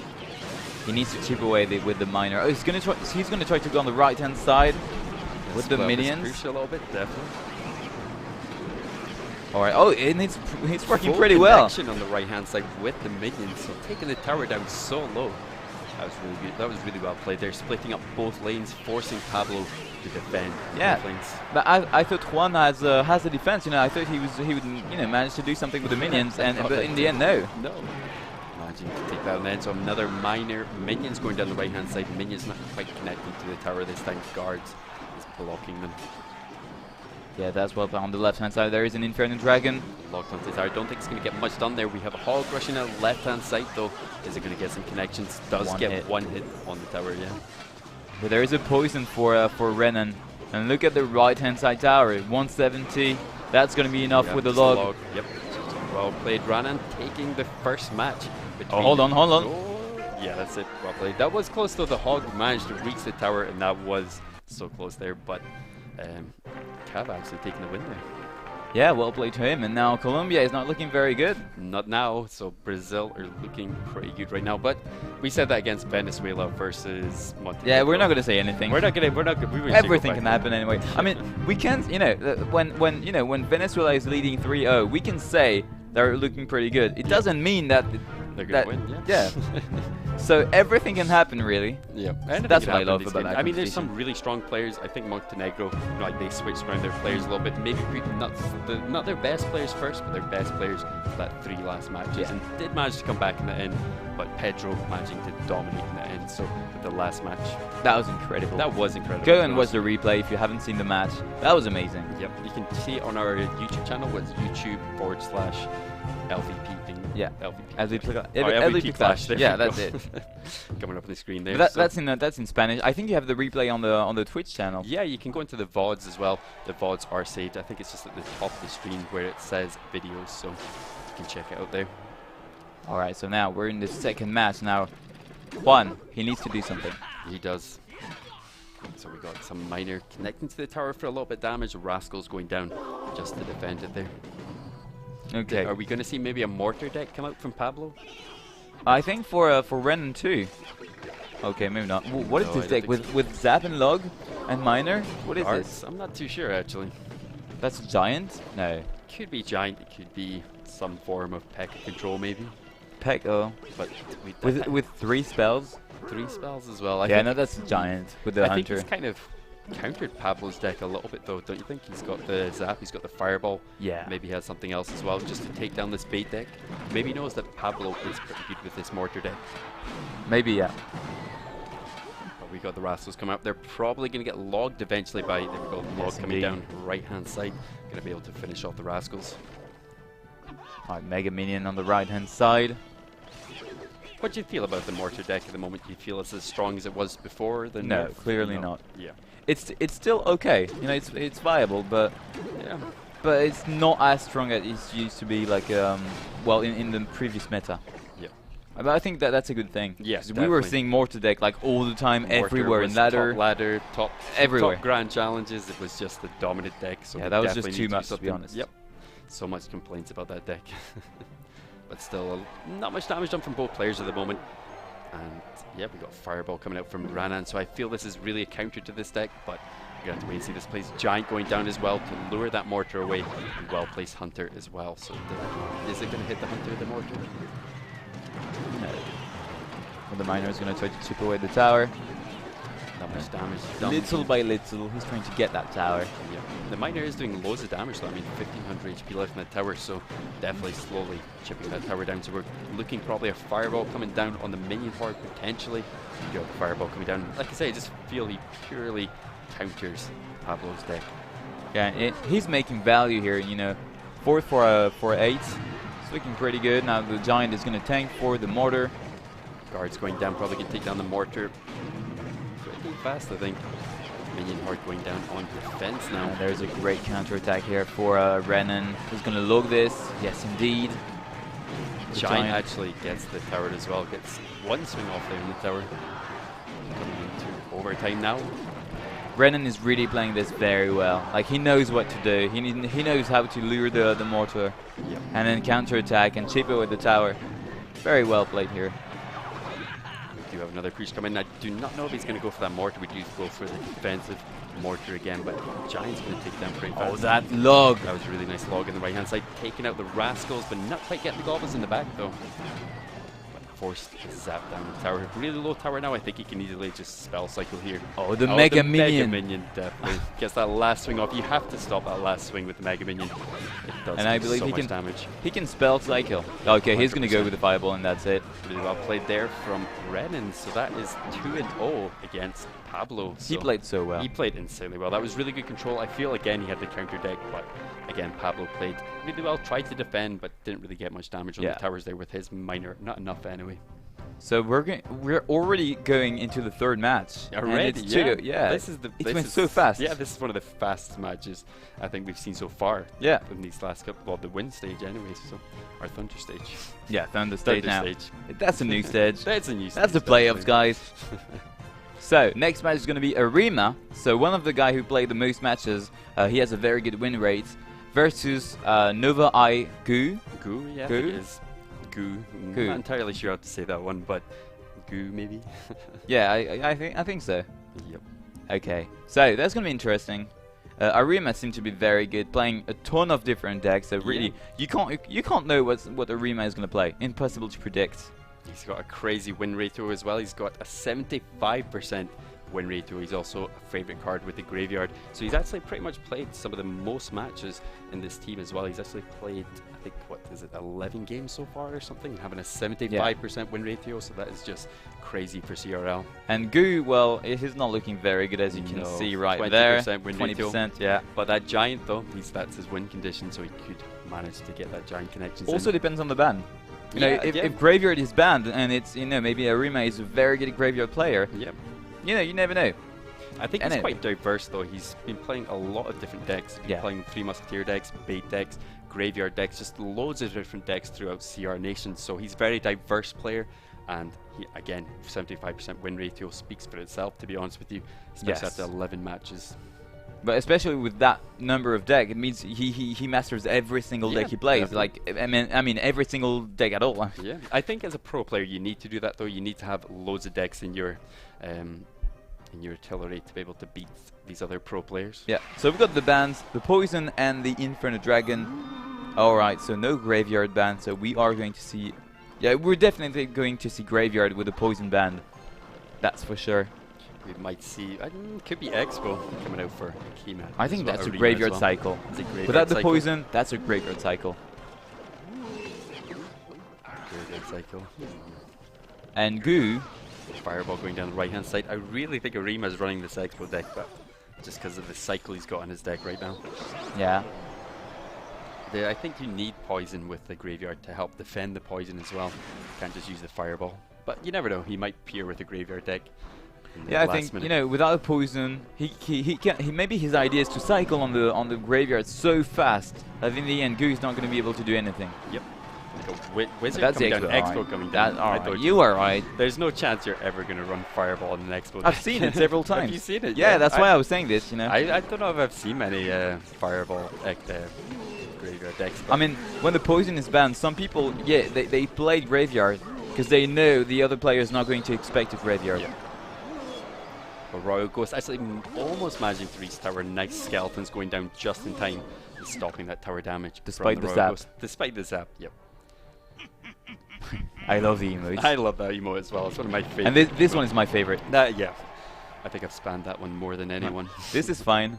He needs to chip away with the Miner. Oh, he's going to try to go on the right-hand side with the minions. Crucial a little bit, definitely. All right. Oh, and it's working pretty well. Connection on the right-hand side with the minions, so taking the tower down so low. That was really good. That was really well played. They're splitting up both lanes, forcing Pablo to defend both lanes. But I thought Juan has a defense. You know, I thought he would manage to do something with the minions, but in the end, no. No. Managing to take that on the end. So another Miner. Minions going down the right-hand side. Minions not quite connecting to the tower this time. Guards is blocking them. Yeah, that's well. But on the left-hand side, there is an Inferno Dragon. Locked onto the tower. Don't think it's going to get much done there. We have a Hog rushing out left-hand side, though. Is it going to get some connections? Does get one hit on the tower, yeah. But there is a poison for Renan. And look at the right-hand side tower. 170. That's going to be enough with the log. Yep. Well played, Ranan, taking the first match. Oh, hold on. Oh, yeah, that's it. Well played. That was close though. The Hog managed to reach the tower, and that was so close there. But Cav actually taking the win there. Yeah, well played to him. And now Colombia is not looking very good. Not now. So Brazil are looking pretty good right now. But we said that against Venezuela versus Montenegro. Yeah, we're not going to say anything. We're not gonna. We Everything can happen anyway. I mean, we can't. You know, when Venezuela is leading 3-0, we can say they're looking pretty good. It doesn't mean that they're gonna win. Yeah. So everything can happen, really. Yeah, that's what I love about that. I mean, there's some really strong players. I think Montenegro, like they switched around their players a little bit. Maybe not their best players first, but their best players for that 3 last matches, and did manage to come back in the end. But Pedro managing to dominate in the end. So with the last match, that was incredible. That was incredible. Go and watch the replay if you haven't seen the match. That was amazing. Yep, you can see it on our YouTube channel. It's YouTube.com/LVP thing. Yeah, LVP. LVP Clash. Yeah, that's it. Coming up on the screen there. But that's in Spanish. I think you have the replay on the Twitch channel. Yeah, you can go into the VODs as well. The VODs are saved. I think it's just at the top of the screen where it says videos, so you can check it out there. All right, so now we're in the second match. Now, Juan, he needs to do something. He does. So we got some Miner connecting to the tower for a little bit of damage. Rascals going down just to defend it there. Okay. Are we going to see maybe a mortar deck come out from Pablo? I think for Renan too. Okay, maybe not. What is this deck with Zap and Log and Miner? What is this? I'm not too sure actually. That's a giant? No. Could be giant. It could be some form of P.E.K.K.A control maybe. P.E.K.K.A. But with 3 spells. 3 spells as well. Yeah, no, that's a giant with the hunter. I think it's kind of countered Pablo's deck a little bit though, don't you think? He's got the Zap, he's got the Fireball. Yeah. Maybe he has something else as well, just to take down this bait deck. Maybe he knows that Pablo is pretty good with this mortar deck. Maybe, yeah. But we got the Rascals coming up. They're probably going to get logged eventually by, there we go, log coming down right hand side. Going to be able to finish off the Rascals. Alright, Mega Minion on the right hand side. What do you feel about the mortar deck at the moment? Do you feel it's as strong as it was before? No, clearly not. Yeah. It's still okay. You know, it's viable, but but it's not as strong as it used to be. Like well, in the previous meta. Yeah. But I think that's a good thing. Yes, we were seeing mortar deck like all the time, mortar everywhere in ladder, top everywhere. Top grand challenges. It was just the dominant deck. So yeah, that was just too much, to be honest. Yep. So much complaints about that deck. But still, not much damage done from both players at the moment. And yeah, we got Fireball coming out from Ranan, so I feel this is really a counter to this deck, but we're going to have to wait and see. This plays Giant going down as well to lure that mortar away, and well-placed Hunter as well. So is it going to hit the Hunter with the mortar? No. Well, the Miner is going to try to chip away the tower. Not much damage. Little by little, he's trying to get that tower. Yeah. The Miner is doing loads of damage though. I mean, 1500 HP left in that tower, so definitely slowly chipping that tower down. So we're looking probably a Fireball coming down on the minion horde potentially. You got the Fireball coming down. Like I say, I just feel he purely counters Pablo's deck. Yeah, he's making value here. You know, 4 for 8. It's looking pretty good. Now the Giant is going to tank for the mortar. Guards going down, probably going to take down the mortar. Pretty fast, I think. Minion horde going down on defense now. And there's a great counter attack here for Renan. Who's going to log this? Yes, indeed. Giant actually gets the tower as well. Gets one swing off there in the tower. Coming into overtime now. Renan is really playing this very well. Like, he knows what to do. He knows how to lure the mortar. Yep. And then counter attack and chip it with the tower. Very well played here. We do have another creature coming. I do not know if he's going to go for that mortar. We do go for the defensive mortar again, but Giant's going to take down pretty fast. Oh, that log! That was a really nice log on the right hand side, taking out the Rascals, but not quite getting the Goblins in the back though. But forced to zap down the tower. Really low tower now. I think he can easily just spell cycle here. Oh, the Mega Minion! Mega Minion definitely gets that last swing off. You have to stop that last swing with the Mega Minion. It does and I believe so he much can damage. He can spell cycle. Okay, 100%. He's going to go with the Fireball, and that's it. Really well played there from Renan. So that is 2-0 against Pablo. He played so well. He played insanely well. That was really good control. I feel again he had the counter deck, but again Pablo played really well. Tried to defend, but didn't really get much damage on the towers there with his Miner. Not enough anyway. So we're already going into the third match. Already, yeah. This is it went so fast. Yeah, this is one of the fastest matches I think we've seen so far. Yeah. In these last couple, well, the win stage anyway. So our Thunder stage. Yeah, Thunder stage now. Stage. That's a new stage. That's a new stage. That's the playoffs, guys. So next match is going to be Arima. So one of the guy who played the most matches, he has a very good win rate, versus Nova I Gu. Gu, yeah. Gu? I think it is. Gu. Gu. Not entirely sure how to say that one, but Gu maybe. Yeah, I think so. Yep. Okay, so that's going to be interesting. Arima seems to be very good, playing a ton of different decks. So really, you can't know what Arima is going to play. Impossible to predict. He's got a crazy win ratio as well. He's got a 75% win ratio. He's also a favorite card with the graveyard. So he's actually pretty much played some of the most matches in this team as well. He's actually played, I think, what is it, 11 games so far or something, having a 75% win ratio. So that is just crazy for CRL. And Gu, well, it is not looking very good, as you can see right 20% there. 20%, yeah. But that giant though, that's his win condition, so he could manage to get that giant connection. Also depends on the ban. You know, if graveyard is banned and it's, you know, maybe Arima is a very good graveyard player. Yep. You know, you never know. I think he's quite diverse though. He's been playing a lot of different decks. He's been playing Three Musketeer decks, bait decks, graveyard decks, just loads of different decks throughout CR Nation. So he's a very diverse player, and he, again, 75% win ratio speaks for itself, to be honest with you, especially after 11 matches. But especially with that number of deck, it means he masters every single deck he plays. Definitely. Like I mean every single deck at all. Yeah, I think as a pro player you need to do that though. You need to have loads of decks in your artillery to be able to beat these other pro players. Yeah. So we've got the bans, the Poison and the Inferno Dragon. All right. So no graveyard ban. So we are going to see. Yeah, we're definitely going to see graveyard with the Poison ban. That's for sure. We might see, could be Expo coming out for Kima. I think that's a graveyard cycle. Without the Poison, that's a graveyard cycle. Graveyard cycle. And Gu. Fireball going down the right hand side. I really think Arima is running this Expo deck, but just because of the cycle he's got on his deck right now. Yeah. I think you need Poison with the graveyard to help defend the Poison as well. Can't just use the Fireball. But you never know, he might peer with a graveyard deck. Yeah, I think you know, without a Poison, he maybe his idea is to cycle on the graveyard so fast that in the end, Gu is not going to be able to do anything. Yep. Like a wizard coming down, Expo coming down. You are right. There's no chance you're ever going to run Fireball in an Expo. I've seen it several times. Have you seen it? Yeah, that's why I was saying this. You know. I don't know if I've seen many Fireball graveyard decks. I mean, when the Poison is banned, some people, they play graveyard because they know the other player is not going to expect a graveyard. Yeah. But Royal Ghost actually almost managing to reach tower. Nice skeletons going down just in time, stopping that tower damage. Despite the zap. Despite the zap, yep. I love the emote. I love that emote as well. It's one of my favorites. And this one is my favorite. Yeah. I think I've spammed that one more than anyone. This is fine.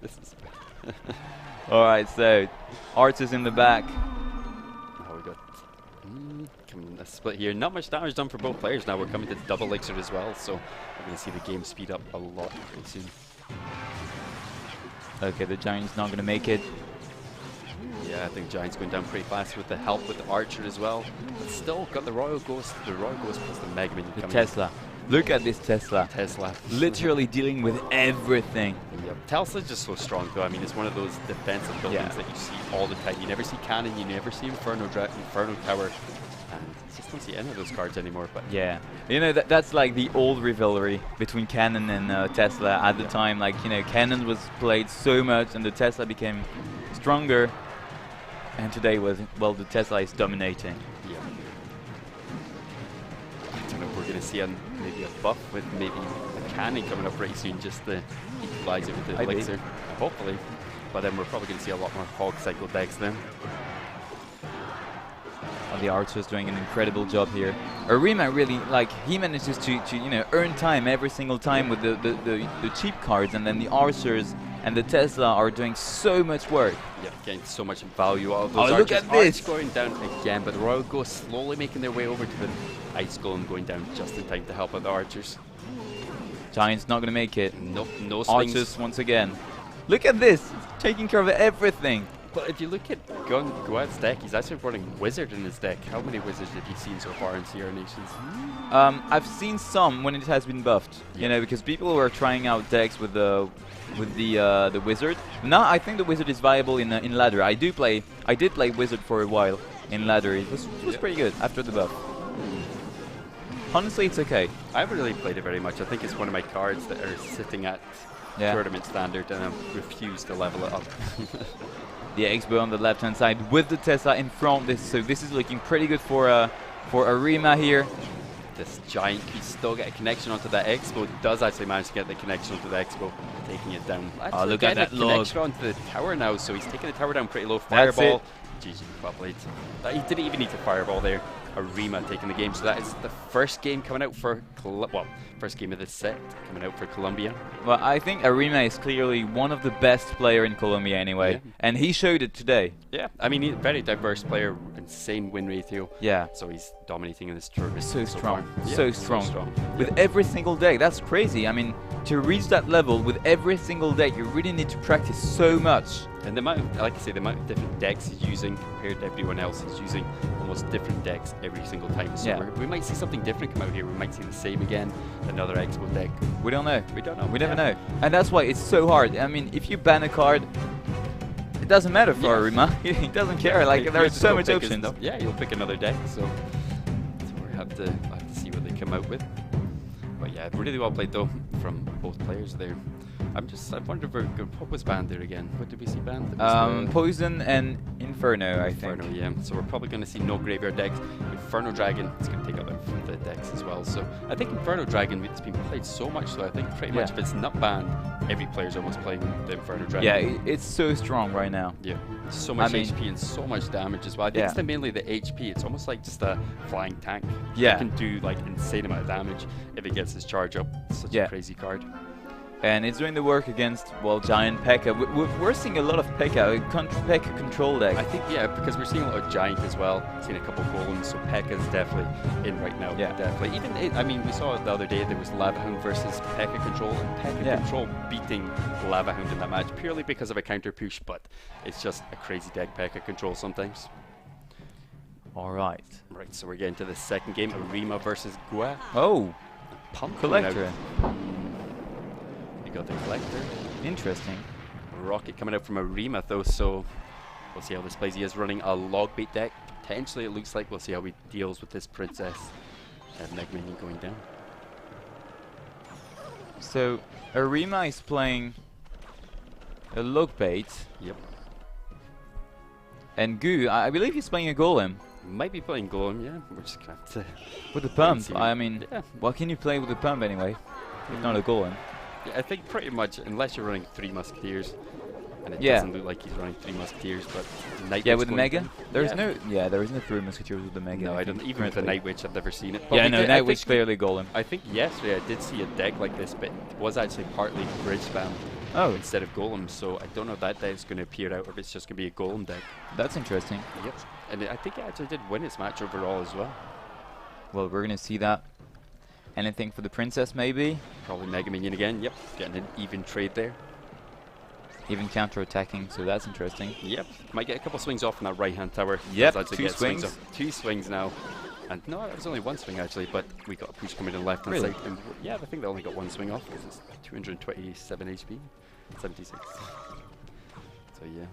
This is fine. Alright, so Artus in the back. Oh, we got coming a split here. Not much damage done for both players now. We're coming to double elixir as well, so we're going to see the game speed up a lot pretty soon. Okay, the Giant's not going to make it. Yeah, I think Giant's going down pretty fast with the help with the Archer as well. But still got the Royal Ghost. The Royal Ghost plus the Mega Minion coming. Tesla. Look at this Tesla. Literally dealing with everything. Yep. Tesla's just so strong though. I mean, it's one of those defensive buildings that you see all the time. You never see Cannon, you never see Inferno Tower. And you just don't see any of those cards anymore. But yeah, you know, that's like the old rivalry between Cannon and Tesla at the time. Like, you know, Cannon was played so much and the Tesla became stronger. And today was, well, the Tesla is dominating. Yeah. I don't know if we're going to see maybe a buff with maybe a Cannon coming up pretty soon, just to equalize it with the elixir. Hopefully. But then we're probably going to see a lot more Hog Cycle decks then. Well, the Archer is doing an incredible job here. Arima really, like, he manages to you know, earn time every single time with the cheap cards, and then the Archers and the Tesla are doing so much work. Yeah, getting so much value out of those Archers. Look at this! Arch going down again, but the Royal Ghost slowly making their way over to the Ice Golem, going down just in time to help out the Archers. Giant's not going to make it. Nope, no swings. Archers once again. Look at this! Taking care of everything. Well, if you look at Guad's deck, he's actually running Wizard in his deck. How many Wizards have you seen so far in Sierra Nations? I've seen some when it has been buffed. You know, because people were trying out decks with the Wizard. Now I think the Wizard is viable in ladder. I did play Wizard for a while in ladder. It was pretty good after the buff. Honestly, it's okay. I haven't really played it very much. I think it's one of my cards that are sitting at tournament standard, and I refuse to level it up. The X-Bow on the left-hand side with the Tesla in front. So this is looking pretty good for Arima here. This giant, he still get a connection onto that X-Bow. Does actually manage to get the connection onto the X-Bow, taking it down. Oh, look at that log. Connection onto the tower now, so he's taking the tower down pretty low. Fireball. GG, well played. He didn't even need to fireball there. Arima taking the game, so that is the first game coming out for first game of this set coming out for Colombia. Well, I think Arima is clearly one of the best player in Colombia anyway, and he showed it today. Yeah, I mean, he's a very diverse player, insane win ratio. Yeah, so he's dominating in this tournament. So strong, so strong. With every single deck. That's crazy. I mean, to reach that level with every single deck, you really need to practice so much. And the amount, like I say, the amount of different decks he's using compared to everyone else, he's using almost different decks every single time. So we might see something different come out here. We might see the same again, another Expo deck. We don't know. We don't know. We never know. And that's why it's so hard. I mean, if you ban a card, it doesn't matter for Arima. He doesn't care. Like, there's so much options. Yeah, he'll pick another deck. So we have to see what they come out with. But yeah, really well played though from both players there. I wonder what was banned there again? What did we see banned? Poison and Inferno, I think. Inferno, yeah. So we're probably going to see no graveyard decks. Inferno Dragon is going to take out the decks as well. So I think Inferno Dragon, it's been played so much, so I think pretty much if it's not banned, every player's almost playing the Inferno Dragon. Yeah, it's so strong right now. Yeah, so much HP and so much damage as well. I think it's mainly the HP. It's almost like just a flying tank. Yeah. It can do like insane amount of damage if it gets his charge up. It's such a crazy card. And it's doing the work against, well, Giant P.E.K.K.A. We're seeing a lot of P.E.K.K.A. P.E.K.K.A. control deck. I think, because we're seeing a lot of Giant as well. Seeing a couple golems, so P.E.K.K.A.'s definitely in right now. Yeah, definitely. Even, I mean, we saw the other day there was Lava Hound versus P.E.K.K.A. control, and P.E.K.K.A. control beating Lava Hound in that match purely because of a counter push, but it's just a crazy deck, P.E.K.K.A. control sometimes. Alright. Right, so we're getting to the second game, Arima versus Gua. Oh, Pump Collector. Got the Collector. Interesting. Rocket coming out from Arima though, so we'll see how this plays. He is running a log bait deck. Potentially it looks like we'll see how he deals with this Princess and Mega Minion going down. So Arima is playing a log bait. Yep. And Gu, I believe he's playing a golem. Might be playing golem, yeah. We're just gonna have to with the pump. I mean, what can you play with the pump anyway? If not a golem. Yeah, I think pretty much, unless you're running 3 Musketeers, and it doesn't look like he's running 3 Musketeers, but Night Witch with the Mega? There is no 3 Musketeers with the Mega. No, I don't, even with the Night Witch, I've never seen it. But yeah, no, Night Witch clearly golem. I think yesterday I did see a deck like this, but it was actually partly bridge spam instead of golem, so I don't know if that deck's going to appear out or if it's just going to be a golem deck. That's interesting. Yep, and I think it actually did win its match overall as well. Well, we're going to see that. Anything for the Princess, maybe? Probably Mega Minion again, yep. Getting an even trade there. Even counter-attacking, so that's interesting. Yep, might get a couple swings off on that right-hand tower. Yep, 2 swings. 2 swings now. And no, that was only 1 swing actually, but we got a push coming to the left-hand side. And yeah, I think they only got 1 swing off because it's 227 HP, 76. So yeah.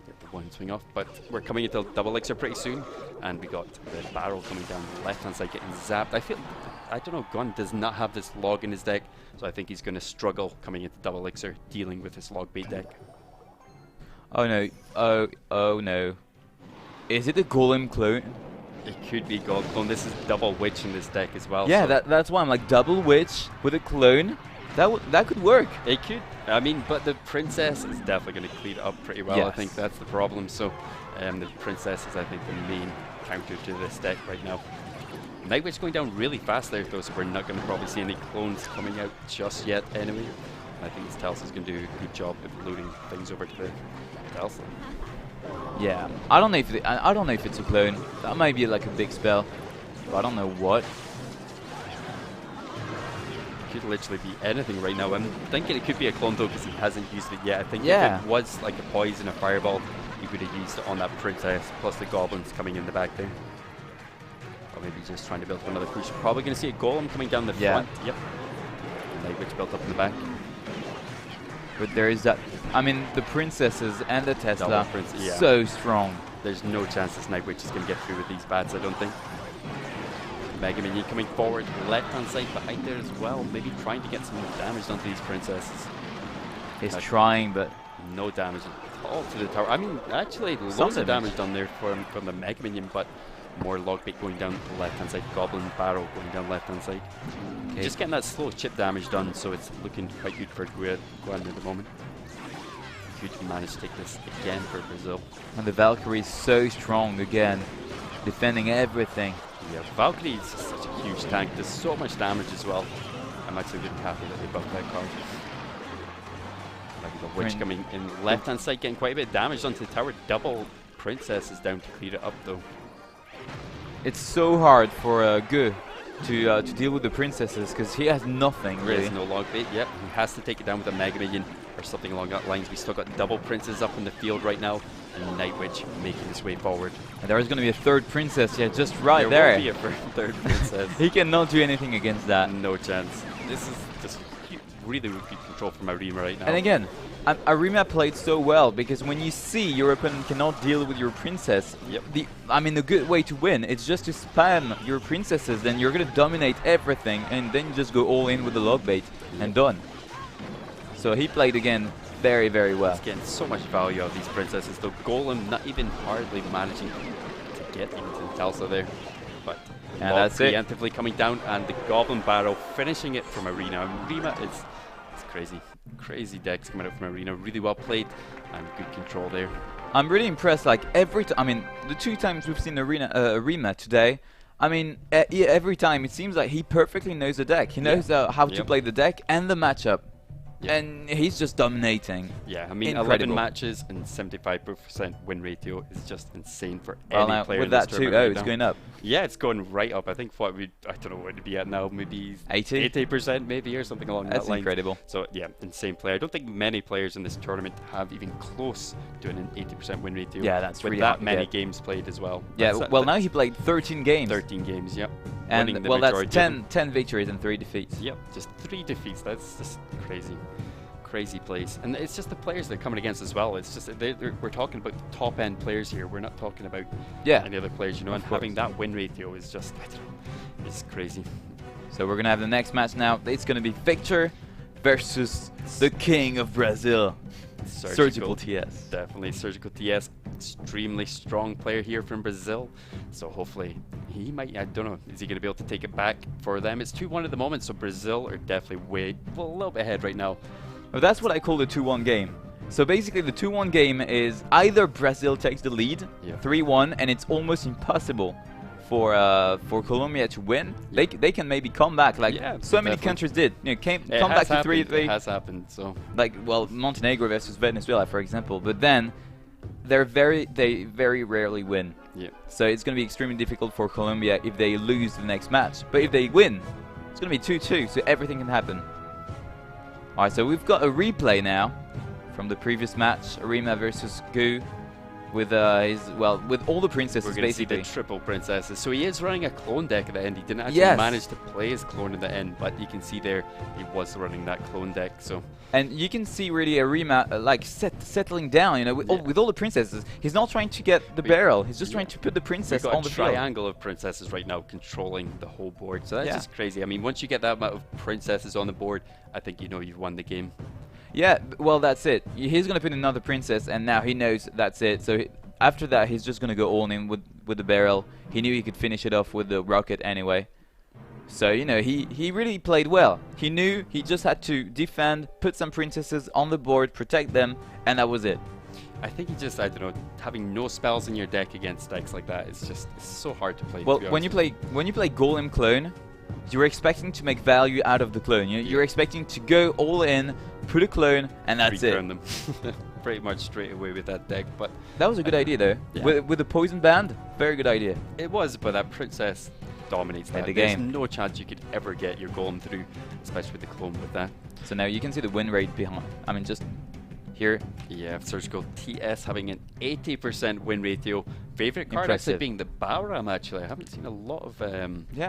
Get the 1 swing off, but we're coming into double elixir pretty soon, and we got the barrel coming down the left hand side getting zapped. I don't know, Gun does not have this log in his deck, so I think he's going to struggle coming into double elixir dealing with this log bait deck. Oh no, oh no. Is it a golem clone? It could be golem clone. This is double witch in this deck as well. Yeah, so that's why I'm like double witch with a clone. That could work. It could. I mean, but the Princess is definitely going to clean it up pretty well. Yes. I think that's the problem. So the Princess is, I think, the main counter to this deck right now. Night Witch going down really fast there, though, so we're not going to probably see any clones coming out just yet anyway. I think this Telsa's going to do a good job of loading things over to the Telsa. Yeah, I don't know if it's a clone. That might be like a big spell, but I don't know what. Could literally be anything right now. I'm thinking it could be a clone though because he hasn't used it yet. I think if it was like a poison, a fireball, he would have used it on that princess, plus the goblins coming in the back there. Or maybe just trying to build up another push. Probably going to see a golem coming down the front. Yep. Night Witch built up in the back. But there is that. I mean, the princesses and the Tesla, yeah. so strong. There's no chance this Night Witch is going to get through with these bats, I don't think. Mega Minion coming forward, left-hand side behind there as well. Maybe trying to get some damage onto these princesses. He's trying, but no damage at all to the tower. I mean, actually, lots of damage done there from the Mega Minion, but more Logbait going down the left-hand side. Goblin Barrel going down left-hand side. Okay. Just getting that slow chip damage done, so it's looking quite good for Guan at the moment. Huge managed to take this again for Brazil. And the Valkyrie is so strong again, defending everything. Yeah, Valkyrie is such a huge tank. Does so much damage as well. I'm actually really happy that they buffed that card. Like the Witch coming in left-hand side, getting quite a bit of damage onto the tower. Double princesses down to clear it up though. It's so hard for Gu to deal with the princesses because he has nothing really. He has no Logbait. Yep, he has to take it down with a Mega Minion or something along that lines. We still got double princes up in the field right now, and Night Witch making his way forward. And there is going to be a third princess, yeah, just right there. There will be a third princess. He cannot do anything against that. No chance. This is just really good control from Arima right now. And again, Arima played so well because when you see your opponent cannot deal with your princess, I mean, the good way to win is just to spam your princesses, then you're going to dominate everything, and then you just go all in with the Logbait and done. So he played again very, very well. He's getting so much value out of these princesses, though Golem not even hardly managing to get even to the Telsa there. But that's it. Preemptively coming down, and the Goblin Barrow finishing it from Arena. Arena is crazy. Crazy decks coming out from Arena. Really well played and good control there. I'm really impressed. Like every time, I mean, the 2 times we've seen Arima today, I mean, every time it seems like he perfectly knows the deck. He knows how to play the deck and the matchup. And he's just dominating. Yeah, I mean, incredible. 11 matches and 75% win ratio is just insane for well, any player. With that 2-0, it's going up. Yeah, it's going right up. I think I don't know what it'd be at now, maybe 80% maybe or something along that line. That's incredible. So yeah, insane player. I don't think many players in this tournament have even close to an 80% win ratio. Yeah, that's with really that many games played as well. Yeah, well now he played 13 games. 13 games, yep. And well, that's 10 victories and 3 defeats. Yep, just 3 defeats. That's just crazy. Crazy plays, and it's just the players they're coming against as well. It's just we're talking about top end players here. We're not talking about any other players, you know. And having that win ratio is just, I don't know, it's crazy. So we're gonna have the next match now. It's gonna be Victor versus the King of Brazil, Surgical TS. Definitely Surgical TS, extremely strong player here from Brazil. So hopefully he might, I don't know, is he gonna be able to take it back for them? It's 2-1 at the moment, so Brazil are definitely a little bit ahead right now. Well, that's what I call the 2-1 game. So basically the 2-1 game is either Brazil takes the lead, 3-1, and it's almost impossible for Colombia to win. They can maybe come back, like so many countries did. You know, come back to 3-3. It has happened. So like, well, Montenegro versus Venezuela, for example. But then they very rarely win. Yeah. So it's going to be extremely difficult for Colombia if they lose the next match. But if they win, it's going to be 2-2. So everything can happen. Alright, so we've got a replay now from the previous match, Arima versus Gu, with with all the princesses. We're going to see the triple princesses. So he is running a clone deck at the end. He didn't actually manage to play his clone at the end, but you can see there he was running that clone deck. So and you can see really Arima like settling down, you know, with all the princesses. He's not trying to get the barrel. He's just trying to put the princess on the field. Triangle of princesses right now controlling the whole board. So that's just crazy. I mean, once you get that amount of princesses on the board, I think you know you've won the game. Yeah, well, that's it. He's going to put another princess, and now he knows that's it. So after that, he's just going to go all in with the barrel. He knew he could finish it off with the rocket anyway. So, you know, he really played well. He knew he just had to defend, put some princesses on the board, protect them, and that was it. I think he just, I don't know, having no spells in your deck against decks like that, it's so hard to play. Well, when you play Golem Clone, you're expecting to make value out of the clone. You're expecting to go all in, put a clone, and that's it. Them. Pretty much straight away with that deck. But that was a good idea, though. Yeah. With the poison band, very good idea. It was, but that princess dominates that. The There's game. no chance you could ever get your golem through, especially with the clone with that. So now you can see the win rate behind. I mean, just here. Yeah, Surgical TS having an 80% win ratio. Favorite card actually Impressive. being the Battle Ram, actually. I haven't seen a lot of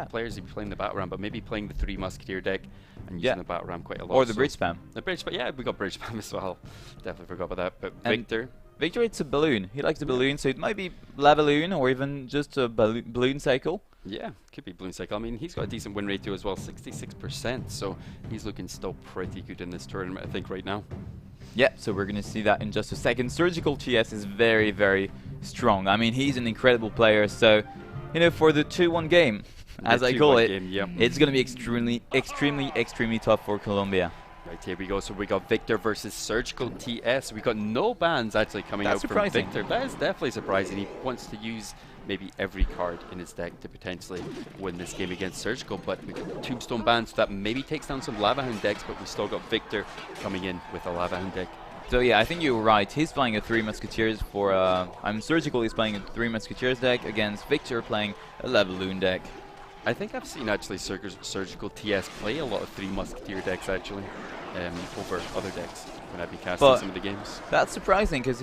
players who be playing the Battle Ram, but maybe playing the 3 Musketeer deck and using the Battle Ram quite a lot. Or the Bridge Spam. The Bridge Spam, yeah, we got Bridge Spam as well. Definitely forgot about that. But And Victor. Victor, it's a balloon. He likes the balloon, so it might be Lavaloon or even just a balloon cycle. Yeah, could be Balloon Cycle. I mean, he's got a decent win ratio as well, 66%. So he's looking still pretty good in this tournament, I think, right now. Yeah, so we're going to see that in just a second. Surgical TS is very, very strong. I mean, he's an incredible player. So, you know, for the 2-1 game, as I call it, it's going to be extremely tough for Colombia. Right, here we go. So we got Victor versus Surgical TS. We got no bans actually coming out from Victor. That is definitely surprising. He wants to use maybe every card in his deck to potentially win this game against Surgical, but we got Tombstone bans, so that maybe takes down some Lava Hound decks, but we still got Victor coming in with a Lava Hound deck. So yeah, I think you were right. He's playing a 3 Musketeers for Surgical is playing a 3 Musketeers deck against Victor playing a Lavaloon deck. I think I've seen actually Surgical TS play a lot of 3 Musketeer decks actually over other decks when I've been casting some of the games. That's surprising because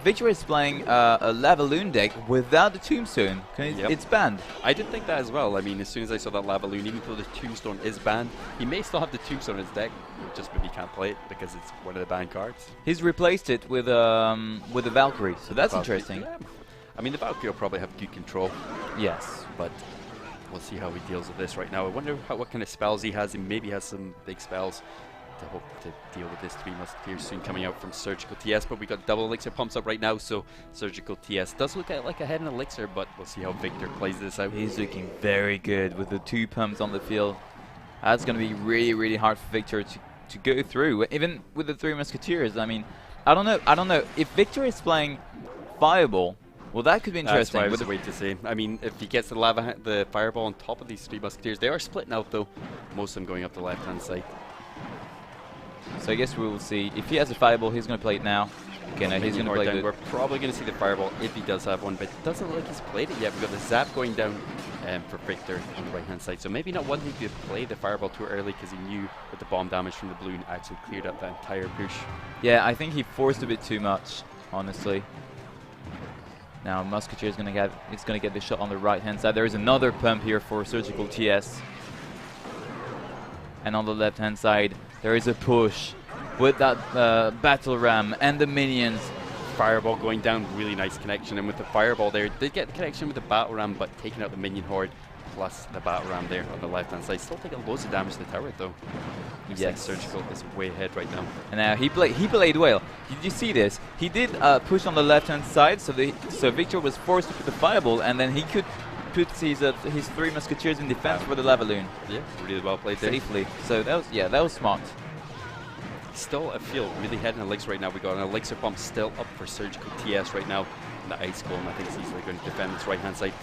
Victor is playing a Lavaloon deck without the Tombstone. It's banned. I did think that as well. I mean, as soon as I saw that Lavaloon, even though the Tombstone is banned, he may still have the Tombstone in his deck, just maybe can't play it because it's one of the banned cards. He's replaced it with a Valkyrie, so that's interesting. Yeah. I mean, the Valkyrie will probably have good control. Yes, but we'll see how he deals with this right now. I wonder what kind of spells he has. He maybe has some big spells to hope to deal with this 3 Musketeers soon coming out from Surgical TS, but we got double Elixir pumps up right now, so Surgical TS does look like ahead in Elixir, but we'll see how Victor plays this out. He's looking very good with the 2 pumps on the field. That's going to be really hard for Victor to go through, even with the 3 Musketeers. I mean, I don't know. If Victor is playing Fireball, well, that could be interesting. That's what I was waiting to say. I mean, if he gets the Fireball on top of these 3 Musketeers, they are splitting out though, most of them going up the left-hand side. So I guess we will see. If he has a Fireball, he's going to play it now. Okay, no, he's going to play it. We're probably going to see the Fireball if he does have one, but it doesn't look like he's played it yet. We've got the Zap going down for Victor on the right-hand side. So maybe not wanting to play the Fireball too early because he knew that the bomb damage from the balloon actually cleared up that entire push. Yeah, I think he forced a bit too much, honestly. Now Musketeer is going to get the shot on the right-hand side. There is another pump here for Surgical TS. And on the left-hand side, there is a push with that Battle Ram and the minions. Fireball going down, really nice connection. And with the Fireball there, did get the connection with the Battle Ram, but taking out the minion horde plus the Battle Ram there on the left-hand side. Still taking loads of damage to the tower though. Looks like Surgical is way ahead right now. And now he played well. Did you see this? He did push on the left-hand side, so Victor was forced to put the Fireball, and then he could put his 3 Musketeers in defense for the Lavaloon. Yeah, really well played there. Safely. So that was smart. Still, I feel really heading Elixir right now. We got an Elixir pump still up for Surgical TS right now. And the Ice Golem, I think, is easily going to defend this right-hand side.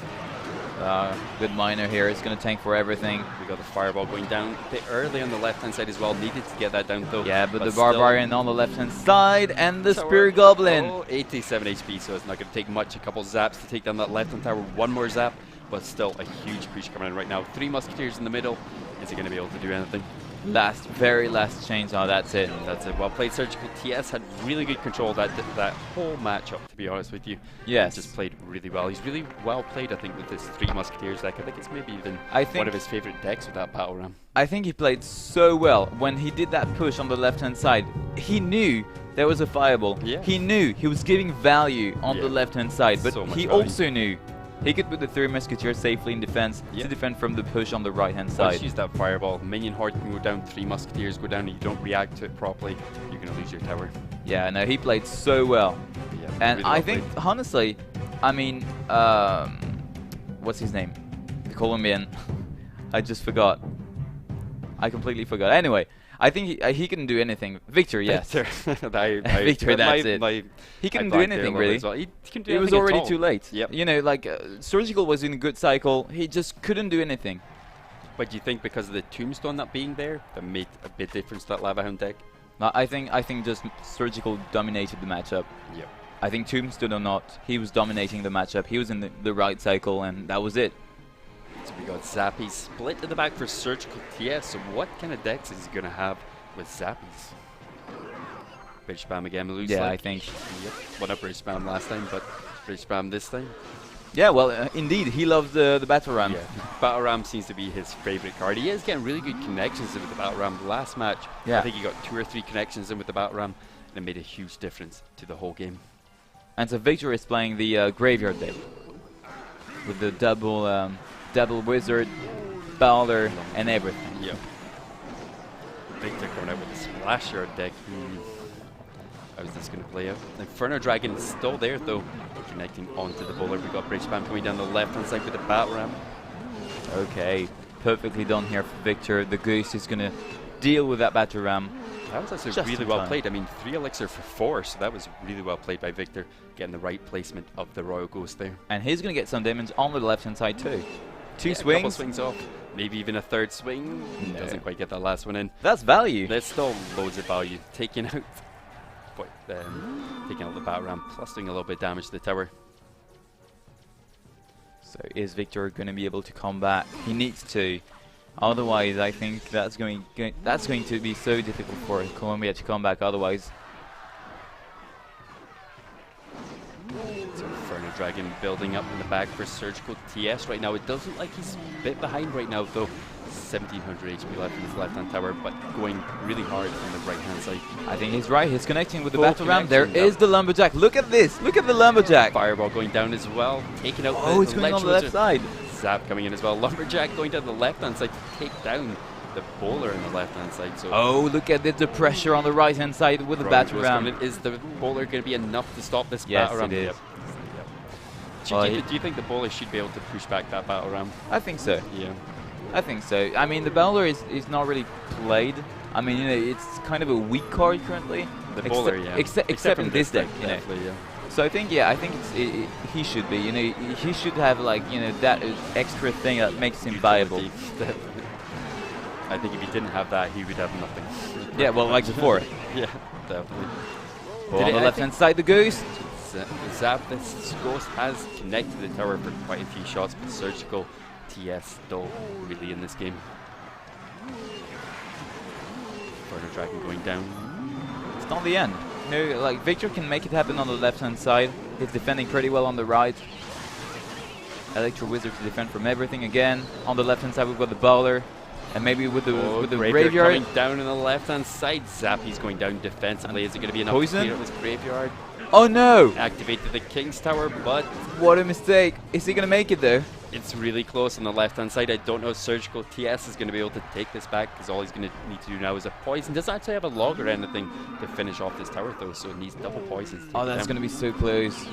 Good miner here. It's going to tank for everything. We got the Fireball going down a bit early on the left-hand side as well. Needed to get that down though. Yeah, but the Barbarian on the left-hand side and the Spear Goblin. Oh, 87 HP, so it's not going to take much. A couple zaps to take down that left-hand tower. One more zap, but still a huge push coming in right now. 3 Musketeers in the middle. Is he going to be able to do anything? Very last chainsaw, that's it. That's it. Well played. Surgical TS had really good control of that whole matchup, to be honest with you. Yes. Just played really well. He's really well played, I think, with this 3 Musketeers deck. I think it's maybe even one of his favorite decks with that Battle Ram. I think he played so well. When he did that push on the left-hand side, he knew there was a Fireball. Yeah. He knew he was giving value on the left-hand side, but he also knew he could put the 3 Musketeers safely in defense to defend from the push on the right-hand side. Once you use that Fireball, Minion Horde can go down, 3 Musketeers go down, and you don't react to it properly, you're going to lose your tower. Yeah, no, he played so well. Yeah, and really I think, honestly, I mean, what's his name? The Colombian. I just forgot. I completely forgot. Anyway, I think he couldn't do anything. Victor, yes. Victor, that's it. He couldn't do anything, really. Well. He was already too late. Yep. You know, like, Surgical was in a good cycle. He just couldn't do anything. But do you think because of the Tombstone not being there, that made a bit difference to that Lava Hound deck? I think just Surgical dominated the matchup. Yep. I think Tombstone or not, he was dominating the matchup. He was in the right cycle, and that was it. So we got Zappies split in the back for Surgical TS. So what kind of decks is he going to have with Zappies? Bridge spam again, it looks Yeah, like. I think. Yep. Well, not bridge spam last time, but bridge spam this time. Yeah, well, indeed, he loves the battle ram. Yeah, battle ram seems to be his favorite card. He is getting really good connections in with the battle ram. Last match, Yeah. I think he got 2 or 3 connections in with the battle ram, and it made a huge difference to the whole game. And so Victor is playing the graveyard deck with the double wizard, Balder, and everything. Yep. Victor coming out with the Splash Yard deck. How's this going to play out? Inferno Dragon is still there though, connecting onto the bowler. We've got Bridge Spam coming down the left hand side with the Battle Ram. Okay, perfectly done here for Victor. The Goose is going to deal with that battle ram. That was actually Just really in well time. played. I mean, 3 elixir for 4, so that was really well played by Victor, getting the right placement of the Royal Ghost there. And he's going to get some damage on the left hand side too. Two Yeah, a couple swings. swings off, maybe even a 3rd swing. No. Doesn't quite get that last one in. That's value. There's still loads of value. Taking out the Battle Ram, plus doing a little bit of damage to the tower. So is Victor going to be able to combat? He needs to. Otherwise, I think that's going to be so difficult for Colombia to come back. Otherwise, So Inferno Dragon building up in the back for Surgical TS right now. It does look like he's a bit behind right now though. 1700 HP left in his left hand tower, but going really hard on the right hand side. I think he's right. He's connecting with the Full battle ram. There connection, is the lumberjack. Look at this. Look at the lumberjack. Fireball going down as well, taking out Oh, the it's going on the Electro left Wizard. side. Zap coming in as well. Lumberjack going down the left hand side to take down the bowler in the left hand side. So Oh, look at the pressure on the right hand side with the Royal battle Ghost ram. coming in. Is the bowler going to be enough to stop this Yes, battle ram? it is. Yep. Well, Do you think the bowler should be able to push back that battle ram? I think so. Yeah. I think so. I mean, the bowler is not really played. I mean, you know, it's kind of a weak card currently. The bowler, yeah. Except in from this deck, you know. definitely, yeah. So I think, yeah, I think he should be. You know, he should have like, you know, that extra thing that makes him viable. Utility. I think if he didn't have that, he would have nothing. Yeah, well, like before. Yeah, definitely. Well, on the left hand side, the Ghost. Zap, this Ghost has connected the tower for quite a few shots, but Surgical TS still really in this game. Inferno Dragon going down. It's not the end. You know, like Victor can make it happen on the left hand side. He's defending pretty well on the right. Electro Wizard to defend from everything again. On the left hand side, we've got the bowler. And maybe with the graveyard. Coming down on the left hand side. Zappy's going down defensively. Is it going to be enough Poison? to clear out this graveyard? Oh no! Activated the King's Tower, but What a mistake. Is he going to make it though? it's really close on the left hand side. I don't know if Surgical TS is going to be able to take this back, because all he's going to need to do now is a poison. Doesn't actually have a log or anything to finish off this tower though, so it needs double poisons. Oh, that's going to be so close.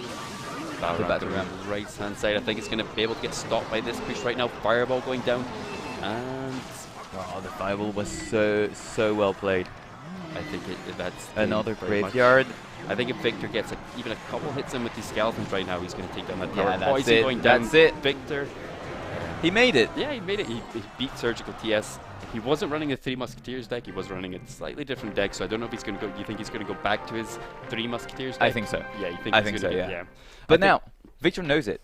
Battle battle ram ram. right hand side. I think it's going to be able to get stopped by this push right now. Fireball going down, and Oh, the fireball was so well played. I think that's Another very much. graveyard. I think if Victor gets even a couple hits in with these skeletons right now, he's going to take down that tower. Yeah, that's Poison it. going down. That's it. Victor. He made it. Yeah, he made it. He beat Surgical TS. He wasn't running a 3 Musketeers deck. He was running a slightly different deck. So I don't know if he's going to go. You think he's going to go back to his 3 Musketeers deck? I think so. Yeah, you think? I he's think gonna so, do- yeah. I But think- now, Victor knows it.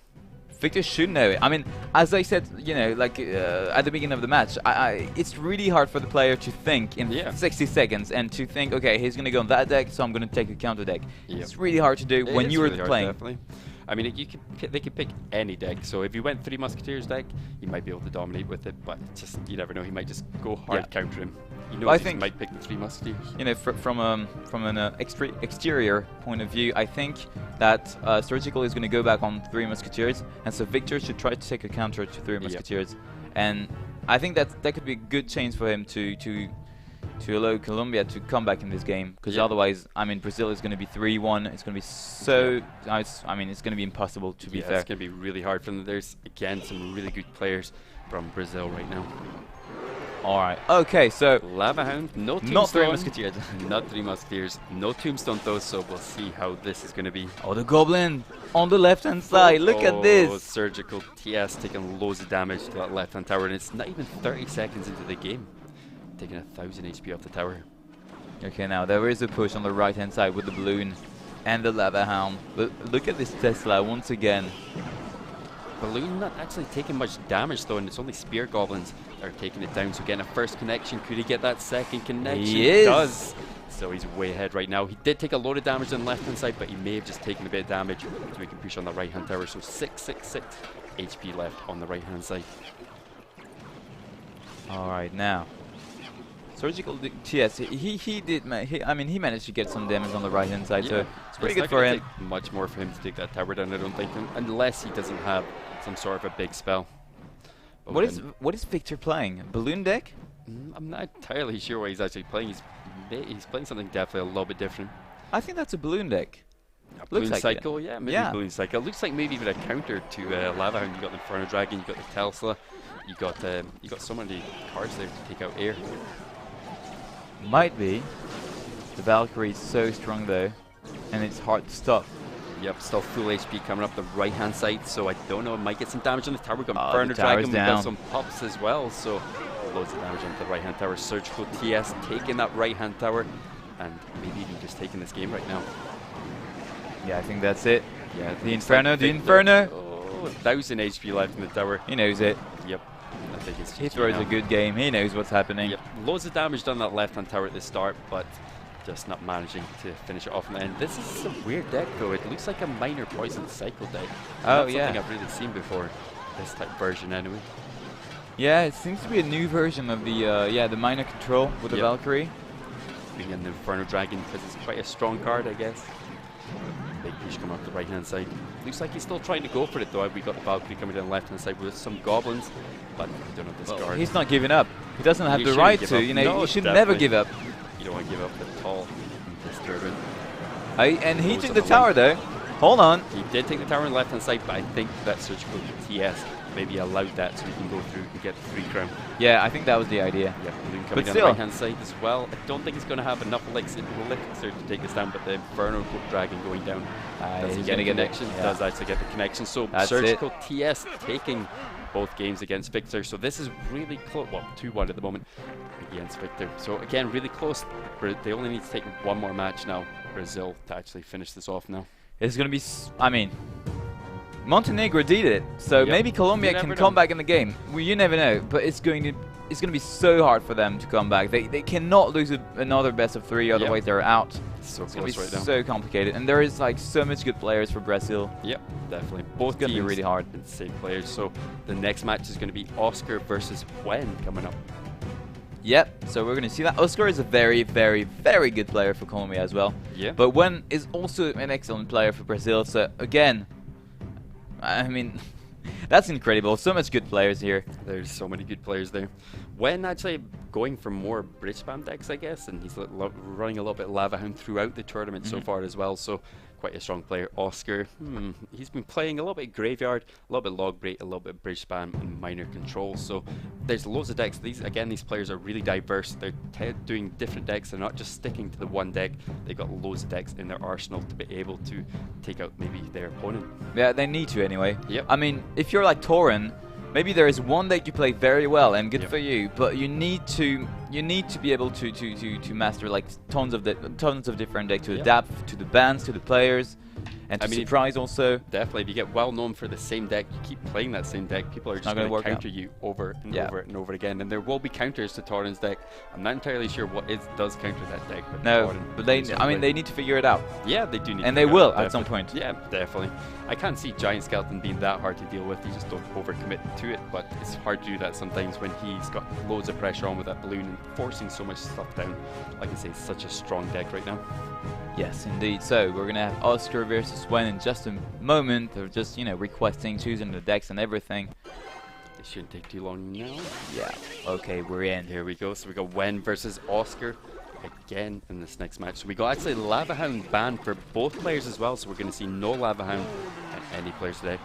Victor should know it. I mean, as I said, you know, like at the beginning of the match, it's really hard for the player to think in Yeah. 60 seconds and to think, okay, he's going to go on that deck, so I'm going to take a counter deck. Yep. It's really hard to do It when is you're really hard, playing. Definitely. I mean, they could pick any deck. So if you went 3 Musketeers deck, you might be able to dominate with it. But just you never know. He might just go hard Yeah. counter him. You know, Well, I he think- might pick the 3 Musketeers. You know, from an exterior point of view, I think that Surgical is going to go back on 3 Musketeers, and so Victor should try to take a counter to 3 Musketeers, and I think that could be a good chance for him to allow Colombia to come back in this game, because Yeah. otherwise, I mean, Brazil is going to be 3-1. It's going to be so. I mean, it's going to be impossible to be Yeah, fair. it's going to be really hard for them. There's again some really good players from Brazil right now. All right. Okay, so Lava Hound, no Tombstone. not 3 Musketeers. Not 3 Musketeers. No Tombstone though, so we'll see how this is going to be. Oh, the Goblin on the left-hand side. Look at this. Surgical TS taking loads of damage to that left-hand tower, and it's not even 30 seconds into the game. Taking 1,000 HP off the tower. Okay, now there is a push on the right-hand side with the balloon and the lava hound. Look at this Tesla once again. Balloon not actually taking much damage though, and it's only Spear Goblins that are taking it down. So getting a first connection, could he get that second connection? He is. Does. So he's way ahead right now. He did take a load of damage on the left-hand side, but he may have just taken a bit of damage, so we can push on the right-hand tower. So 666 HP left on the right-hand side. All right, now. Surgical TS, I mean, he managed to get some damage on the right-hand side, so it's pretty good for him. Take much more for him to take that tower down, I don't think, unless he doesn't have some sort of a big spell. But what is Victor playing? Balloon deck? I'm not entirely sure what he's actually playing. He's playing something definitely a little bit different. I think that's a balloon deck. Balloon cycle, yeah, maybe balloon cycle. It looks like maybe even a counter to Lava Hound. You got the Inferno Dragon, you got the Tesla, you got so many cards there to take out air. Might be. The Valkyrie is so strong though, and it's hard to stop. Yep, still full HP coming up the right-hand side, so I don't know, it might get some damage on the tower. We've got Inferno Dragon, we've got some pops as well, so loads of damage onto the right-hand tower. Surgical TS taking that right-hand tower, and maybe even just taking this game right now. Yeah, I think that's it. Yeah, the Inferno, the Inferno! Oh, 1000 HP left in the tower. He knows it. Yep. I think it's he throws a good game, he knows what's happening. Yep. Loads of damage done that left-hand tower at the start, but just not managing to finish it off in the end. This is a weird deck though. It looks like a minor poison cycle deck. Oh Not yeah. something I've really seen before. This type version anyway. Yeah, it seems to be a new version of the minor control with the Valkyrie. Bring in the Inferno Dragon because it's quite a strong card, I guess. Big push coming up the right hand side. Looks like he's still trying to go for it though. We got the Valkyrie coming down the left hand side with some goblins, but we don't have this card. He's not giving up. He doesn't have the right to. You know, no, you should never give up. You don't want to give up at all in this tournament. And he took the tower though. Hold on. He did take the tower on the left hand side, but I think that Surgical TS maybe allowed that so we can go through and get the 3 crown. Yeah, I think that was the idea. Yeah, Balloon coming down the right hand side as well. I don't think he's going to have enough elixir to take this down, but the Inferno Dragon going down does he get a connection? Does actually get the connection. So that's Surgical TS taking both games against Victor. So this is really close. Well, 2-1 at the moment against Victor. So again, really close. They only need to take one more match now, Brazil, to actually finish this off now. It's going to be, I mean, Montenegro did it, so maybe Colombia can come back in the game. Well, you never know, but it's going to be so hard for them to come back. They cannot lose another best of 3, otherwise they're out. So it's going to be so complicated, and there is like so much good players for Brazil. Yep, definitely. Both going to be really hard. Insane players. So the next match is going to be Oscar versus Gwen coming up. Yep, so we're going to see that. Oscar is a very, very, very good player for Colombia as well. Yeah. But Gwen is also an excellent player for Brazil, so again, I mean, that's incredible. So much good players here. There's so many good players there. When actually going for more British spam decks, I guess, and he's running a little bit Lava Hound throughout the tournament so far as well. So quite a strong player. Oscar, he's been playing a little bit Graveyard, a little bit Log Break, a little bit British spam, and minor control. So there's loads of decks. These players are really diverse. They're doing different decks. They're not just sticking to the one deck. They've got loads of decks in their arsenal to be able to take out maybe their opponent. Yeah, they need to anyway. Yep. I mean, if you're like Torin, maybe there is one deck you play very well and good for you, but you need to be able to master like tons of different decks to adapt to the bans, to the players, and to surprise also. Definitely, if you get well known for the same deck, you keep playing that same deck, people are just going to counter you over and over and over again. And there will be counters to Torin's deck. I'm not entirely sure what does counter that deck. But no, but they need to figure it out. Yeah, they do need to and they will at some point. Yeah, definitely. I can't see Giant Skeleton being that hard to deal with. You just don't overcommit to it, but it's hard to do that sometimes when he's got loads of pressure on with that balloon and forcing so much stuff down. Like I say, it's such a strong deck right now. Yes, indeed. So we're gonna have Oscar versus Gwen in just a moment. They're just, requesting, choosing the decks and everything. It shouldn't take too long now. Yeah. Okay, we're in. Here we go. So we got Gwen versus Oscar again in this next match. So we got actually Lava Hound banned for both players as well. So we're going to see no Lava Hound in any player's deck.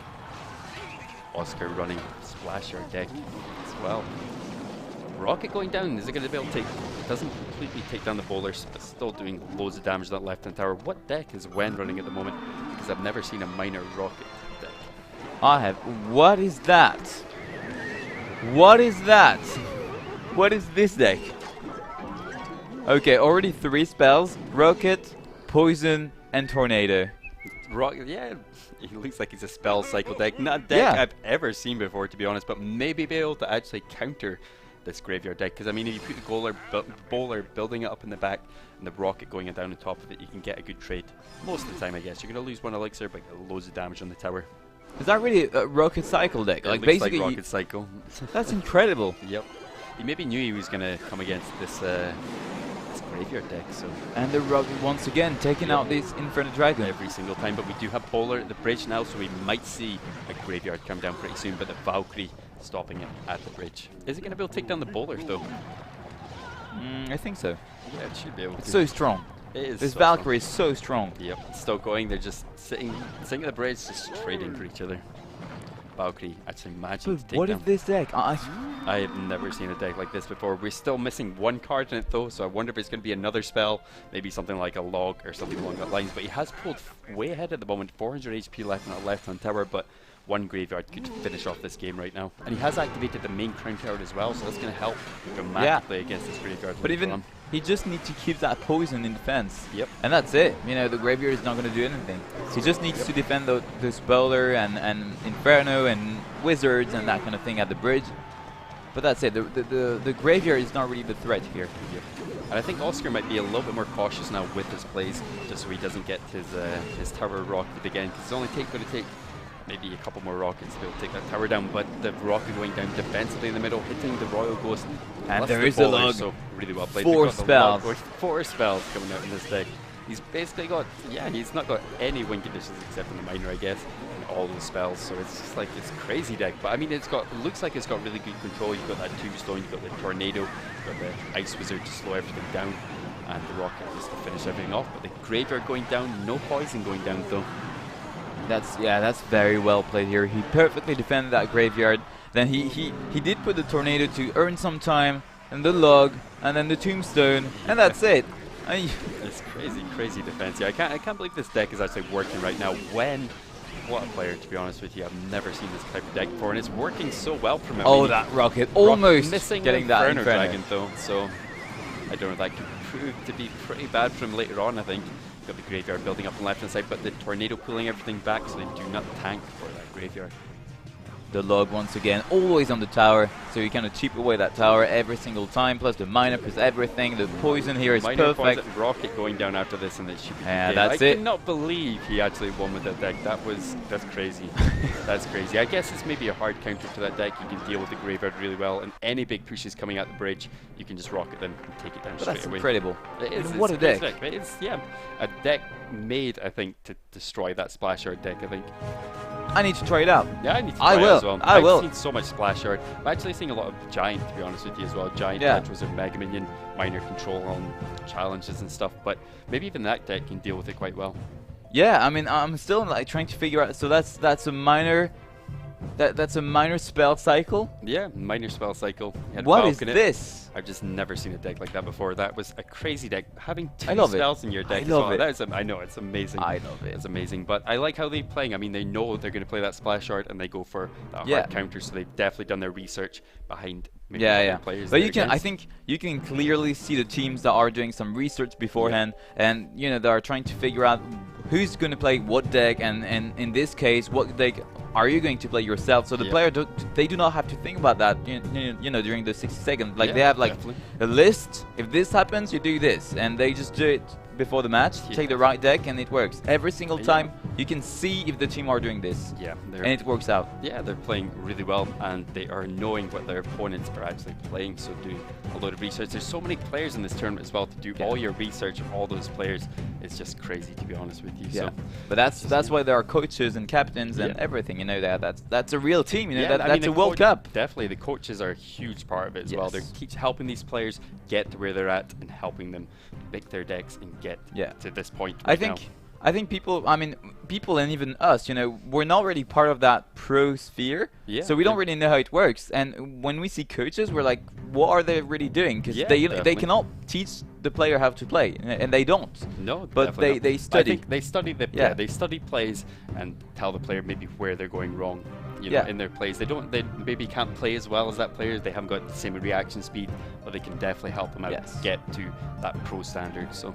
Oscar running Splasher deck as well. Rocket going down. Is it going to be able to take? It doesn't completely take down the bowlers, but still doing loads of damage to that left-hand tower. What deck is Gwen running at the moment? Because I've never seen a minor rocket deck. I have. What is that? What is that? What is this deck? Okay, already 3 spells: Rocket, Poison, and Tornado. Rocket, yeah, he looks like he's a spell cycle deck. Not a deck I've ever seen before, to be honest, but maybe be able to actually counter this graveyard deck, because I mean, if you put the bowler building it up in the back and the rocket going down on top of it, you can get a good trade. Most of the time, I guess. You're going to lose 1 elixir, but get loads of damage on the tower. Is that really a rocket cycle deck? It Like looks basically, like rocket cycle. that's incredible. Yep. He maybe knew he was going to come against this graveyard deck, so. And the rocket once again taking out this Inferno Dragon every single time, but we do have Polar at the bridge now, so we might see a graveyard come down pretty soon, but the Valkyrie stopping it at the bridge. Is it going to be able to take down the bowlers though? I think so. Yeah, it should be able to. It's so strong. It is. This so Valkyrie is so strong. Yep, it's still going. They're just sitting at the bridge, just trading for each other. Valkyrie actually managing to take What down. is this deck? I have never seen a deck like this before. We're still missing 1 card in it though, so I wonder if it's going to be another spell, maybe something like a log or something along that lines. But he has pulled way ahead at the moment, 400 HP left on that left-hand tower, but 1 graveyard could finish off this game right now. And he has activated the main crown tower as well, so that's going to help dramatically against this graveyard. But even he just needs to keep that poison in defense. Yep. And that's it. You know, the graveyard is not going to do anything. He just needs to defend those bowler and Inferno and wizards and that kind of thing at the bridge. But that's it. The graveyard is not really the threat here. Yep. And I think Oscar might be a little bit more cautious now with his plays, just so he doesn't get his tower rocketed again. Because it's only going to take maybe a couple more rockets to be able to take that tower down, but the rocket going down defensively in the middle, hitting the Royal Ghost. And there is a log. So really well played. 4 spells. 4 spells coming out in this deck. He's basically got, he's not got any win conditions except in the minor, I guess, and all those spells. So it's just like, it's crazy deck. But I mean, it looks like it's got really good control. You've got that tombstone, you've got the tornado, you've got the ice wizard to slow everything down, and the rocket just to finish everything off. But the graveyard going down, no poison going down though. That's very well played here. He perfectly defended that graveyard. Then he did put the tornado to earn some time, and the log, and then the tombstone, and that's it. It's crazy defense. Yeah, I can't believe this deck is actually working right now. What a player, to be honest with you. I've never seen this type of deck before, and it's working so well for him. Oh, that rocket almost missing getting that that Inferno Inferno Dragon though. So I don't know, that could prove to be pretty bad for him later on. I think. Got the graveyard building up on the left hand side, but the tornado pulling everything back, so they do not tank for that graveyard. The log once again, always on the tower, so you kind of chip away that tower every single time, plus the minor, plus everything. The poison here is minor perfect. Poison, rocket going down after this, and it should be that's I it. cannot believe he actually won with that deck. That's crazy. That's crazy. I guess it's maybe a hard counter to that deck. You can deal with the graveyard really well, and any big pushes coming out the bridge, you can just rocket them and take it down straight That's away. incredible. It is. What a deck. It's a deck made, I think, to destroy that splash art deck. I think. I need to try it out. Yeah, I need to try it will. as well. I will. I've seen so much splash art. I'm actually seeing a lot of Giant, to be honest with you, as well. Giant, which was a Mega Minion, minor control on challenges and stuff. But maybe even that deck can deal with it quite well. Yeah, I mean, I'm still like trying to figure out. So that's a minor. That's a minor spell cycle. Yeah, minor spell cycle. What is this? I've just never seen a deck like that before. That was a crazy deck. Having 2 love spells in your deck I love it. That is, I know, it's amazing. I love it. It's amazing. But I like how they're playing. I mean, they know they're going to play that splash art, and they go for that hard counter. So they've definitely done their research behind maybe other players. But you can, I think, you can clearly see the teams that are doing some research beforehand, and you know, they are trying to figure out who's going to play what deck, and in this case, what deck are you going to play yourself? So the player, they do not have to think about that, you know, during the 60 seconds. Like they have like a list. If this happens, you do this, and they just do it before the match. Take the right deck, and it works every single time. You can see if the team are doing this. Yeah, and it works out. Yeah, they're playing really well, and they are knowing what their opponents are actually playing. So doing a lot of research. There's so many players in this tournament as well to do all your research of all those players. It's just crazy, to be honest with you. Yeah, so but that's why there are coaches and captains and everything. You know, that's a real team. You know, that's a World Cup. Definitely, the coaches are a huge part of it as well. They're helping these players get to where they're at and helping them pick their decks and get to this point. I think people, I mean, people and even us, you know, we're not really part of that pro sphere, so we don't really know how it works. And when we see coaches, we're like, what are they really doing? Because they cannot teach the player how to play, and they don't. No, but they study. I think they study they study plays and tell the player maybe where they're going wrong. You know, in their plays, they maybe can't play as well as that player. They haven't got the same reaction speed, but they can definitely help them out get to that pro standard. So.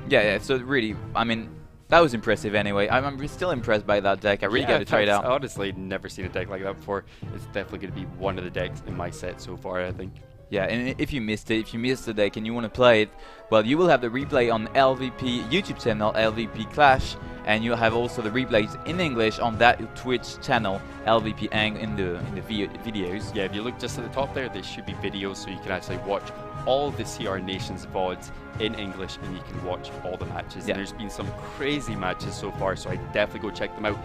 Yeah. So really, I mean, that was impressive anyway. I'm still impressed by that deck. I really got to try it out. Honestly, never seen a deck like that before. It's definitely going to be one of the decks in my set so far, I think. Yeah, and if you missed it, if you missed the deck and you want to play it, well, you will have the replay on LVP YouTube channel, LVP Clash, and you'll have also the replays in English on that Twitch channel, LVP ENG, in the videos. Yeah, if you look just at the top there should be videos, so you can actually watch all the CR Nations VODs in English, and you can watch all the matches. Yeah. And there's been some crazy matches so far, so I definitely go check them out.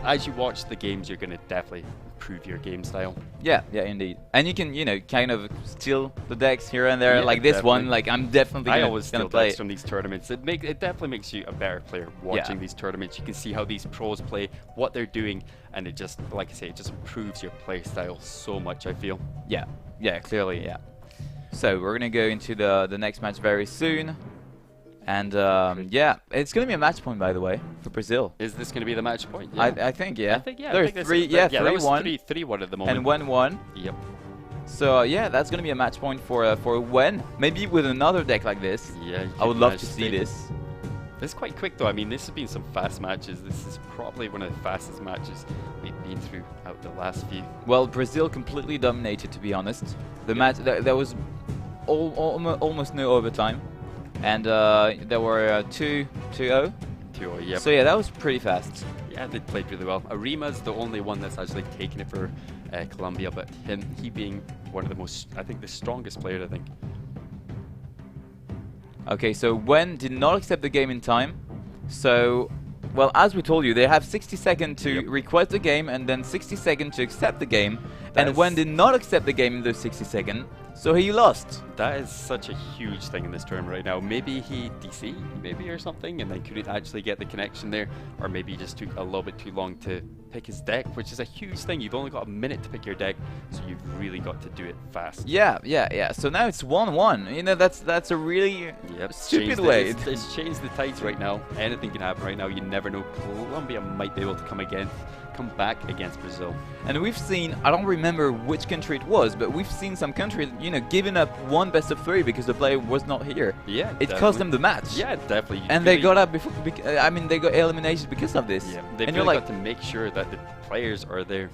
As you watch the games, you're going to definitely improve your game style. Yeah, indeed. And you can, you know, kind of steal the decks here and there, Yeah, like this definitely. one. Like, I'm definitely I always gonna steal play decks from these tournaments. It definitely makes you a better player watching these tournaments. You can see how these pros play, what they're doing, and it just, like I say, it just improves your play style so much, I feel. Yeah, clearly, yeah. So we're gonna go into the next match very soon. And yeah, it's gonna be a match point, by the way, for Brazil. Is this gonna be the match point? Yeah. I think, yeah. I think, yeah. There's I think three, yeah, 3-1 3-1 at the moment. and 1-1. Yep. So yeah, that's gonna be a match point for when maybe with another deck like this. Yeah. I would love to see this. This is quite quick though. I mean, this has been some fast matches. This is probably one of the fastest matches we've been through out the last few. Well, Brazil completely dominated, to be honest. The match there was almost no overtime, and there were 2-0. 2-0, yep. So yeah, that was pretty fast. Yeah, they played really well. Arima's the only one that's actually taken it for Colombia, but he being one of the most, I think, the strongest player, I think. Okay, so Wen did not accept the game in time. So, well, as we told you, they have 60 seconds to request the game and then 60 seconds to accept the game. And Wen did not accept the game in those 60 seconds, so he lost. That is such a huge thing in this tournament right now. Maybe he DC'd, maybe, or something, and then couldn't actually get the connection there, or maybe he just took a little bit too long to pick his deck, which is a huge thing. You've only got a minute to pick your deck, so you've really got to do it fast. Yeah. So now it's 1-1. You know, that's a really stupid way. It's changed the tides right now. Anything can happen right now. You never know. Colombia might be able to come back against Brazil. And we've seen, I don't remember which country it was, but we've seen some countries, you know, giving up one best of 3 because the player was not here. Yeah, it cost them the match. Yeah, definitely. And they got up before. I mean, they got eliminated because of this. Yeah, they've and really you're got to make sure that the players are there.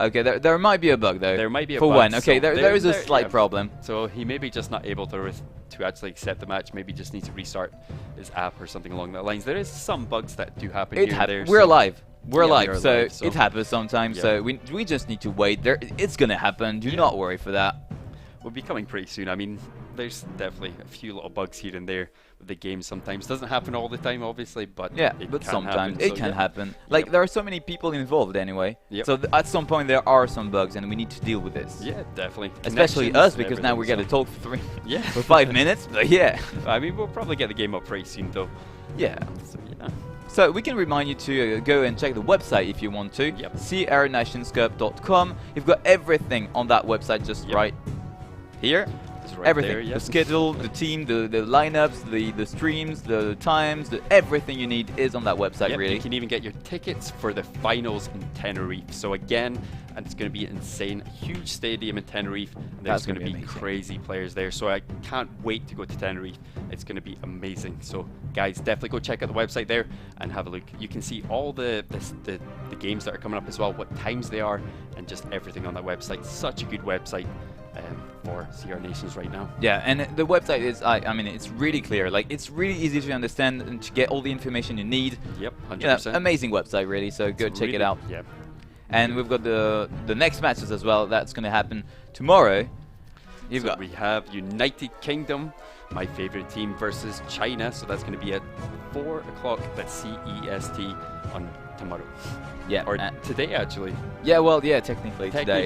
Okay, there might be a bug though. There might be a bug. For Wen, okay, so there is a slight problem. So he may be just not able to actually accept the match. Maybe just needs to restart his app or something along that lines. There is some bugs that do happen here and there. We're alive. We're alive, so it happens sometimes. So we just need to wait. It's gonna happen. Do not worry for that. Will be coming pretty soon. I mean, there's definitely a few little bugs here and there with the game sometimes. Doesn't happen all the time, obviously, but but sometimes it can happen. Like, there are so many people involved anyway. So at some point there are some bugs and we need to deal with this. Yeah, definitely. Especially us, because now we got to talk for for 5 minutes. But yeah. I mean, we'll probably get the game up pretty soon though. Yeah. So we can remind you to go and check the website if you want to. crnationscup.com. You've got everything on that website just right here. Right everything. there, the schedule, the team, the lineups, the streams, the times, everything you need is on that website, really. You can even get your tickets for the finals in Tenerife. So again, and it's going to be insane. Huge stadium in Tenerife. And there's going to be crazy players there. So I can't wait to go to Tenerife. It's going to be amazing. So guys, definitely go check out the website there and have a look. You can see all the games that are coming up as well, what times they are, and just everything on that website. Such a good website for CR Nations right now. Yeah, and the website is, I mean, it's really clear. Like, it's really easy to understand and to get all the information you need. Yep, 100%. Yeah, amazing website, really. So go check it out. Yeah. And we've got the next matches as well. That's going to happen tomorrow. We have United Kingdom, my favorite team, versus China. So that's going to be at 4 o'clock. That's CEST on tomorrow. Yeah. Or today, actually. Yeah, well, yeah, technically today.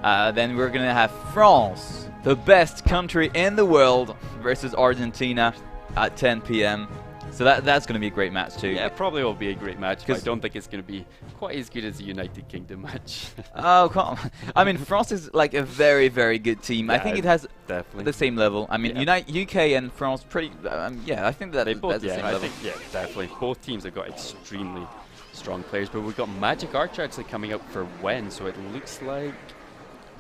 Then we're going to have France, the best country in the world, versus Argentina at 10 p.m. So that's going to be a great match too. Yeah, it probably will be a great match, but I don't think it's going to be quite as good as the United Kingdom match. Oh, come on. I mean, France is like a very, very good team. I think it has the same level. I mean, UK and France pretty, yeah, I think that they both, that's the same level. Definitely. Both teams have got extremely strong players, but we've got Magic Archer actually coming out for Wen, so it looks like...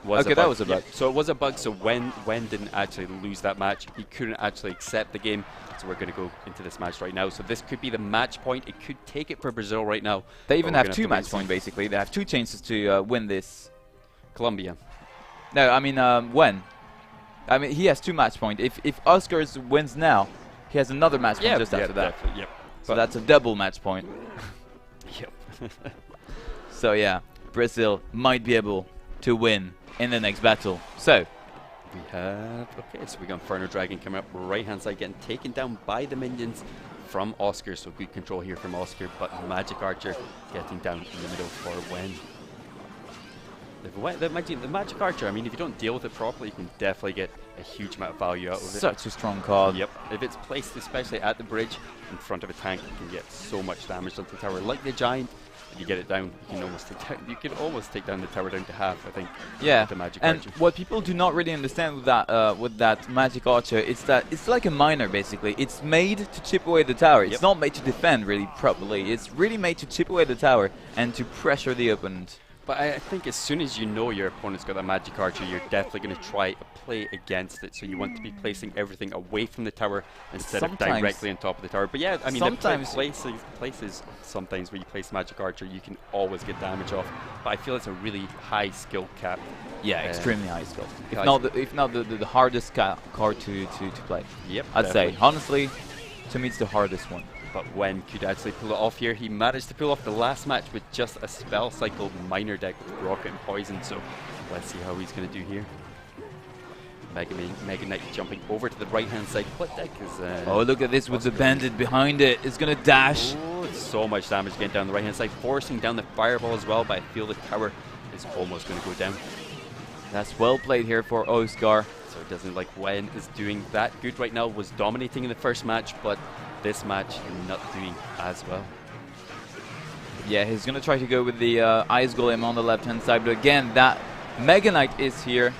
that was a bug. Yeah, so it was a bug, so Wen didn't actually lose that match. He couldn't actually accept the game, so we're going to go into this match right now. So this could be the match point. It could take it for Brazil right now. They even have 2 match points, basically. They have 2 chances to win this. Colombia. No, I mean when. I mean he has 2 match points. If Oscars wins now, he has another match point just after that. Definitely, yep. So that's a double match point. Yep. So yeah, Brazil might be able to win in the next battle. So we have, okay, so we got Inferno Dragon coming up right hand side, getting taken down by the minions from Oscar, so good control here from Oscar, but Magic Archer getting down in the middle for Wen. The Magic Archer, I mean, if you don't deal with it properly, you can definitely get a huge amount of value out of it. Such a strong card. Yep, if it's placed especially at the bridge in front of a tank, you can get so much damage onto the tower. Like the Giant, if you get it down, you can almost take down the tower down to half, I think. Yeah, with the Magic and Archer. what people do not really understand with that Magic Archer is that it's like a miner basically. It's made to chip away the tower. It's not made to defend really properly. It's really made to chip away the tower and to pressure the opponent. But I think as soon as you know your opponent's got that Magic Archer, you're definitely going to try to play against it. So you want to be placing everything away from the tower instead of directly on top of the tower. But yeah, I mean, sometimes places sometimes where you place Magic Archer, you can always get damage off. But I feel it's a really high skill cap. Yeah, extremely high skill. If not the hardest card to play. Yep, I'd say honestly, to me it's the hardest one. But Wen could actually pull it off here. He managed to pull off the last match with just a spell cycle miner deck with Rocket and Poison. So let's see how he's going to do here. Mega Knight jumping over to the right hand side. What deck is oh, look at this with the bandit behind it. It's going to dash. Oh, so much damage getting down the right hand side, forcing down the fireball as well. But I feel the tower is almost going to go down. That's well played here for Oscar. So it doesn't like Wen is doing that good right now. Was dominating in the first match, but this match not doing as well. Yeah, he's going to try to go with the Ice Golem on the left-hand side, but again, that Mega Knight is here.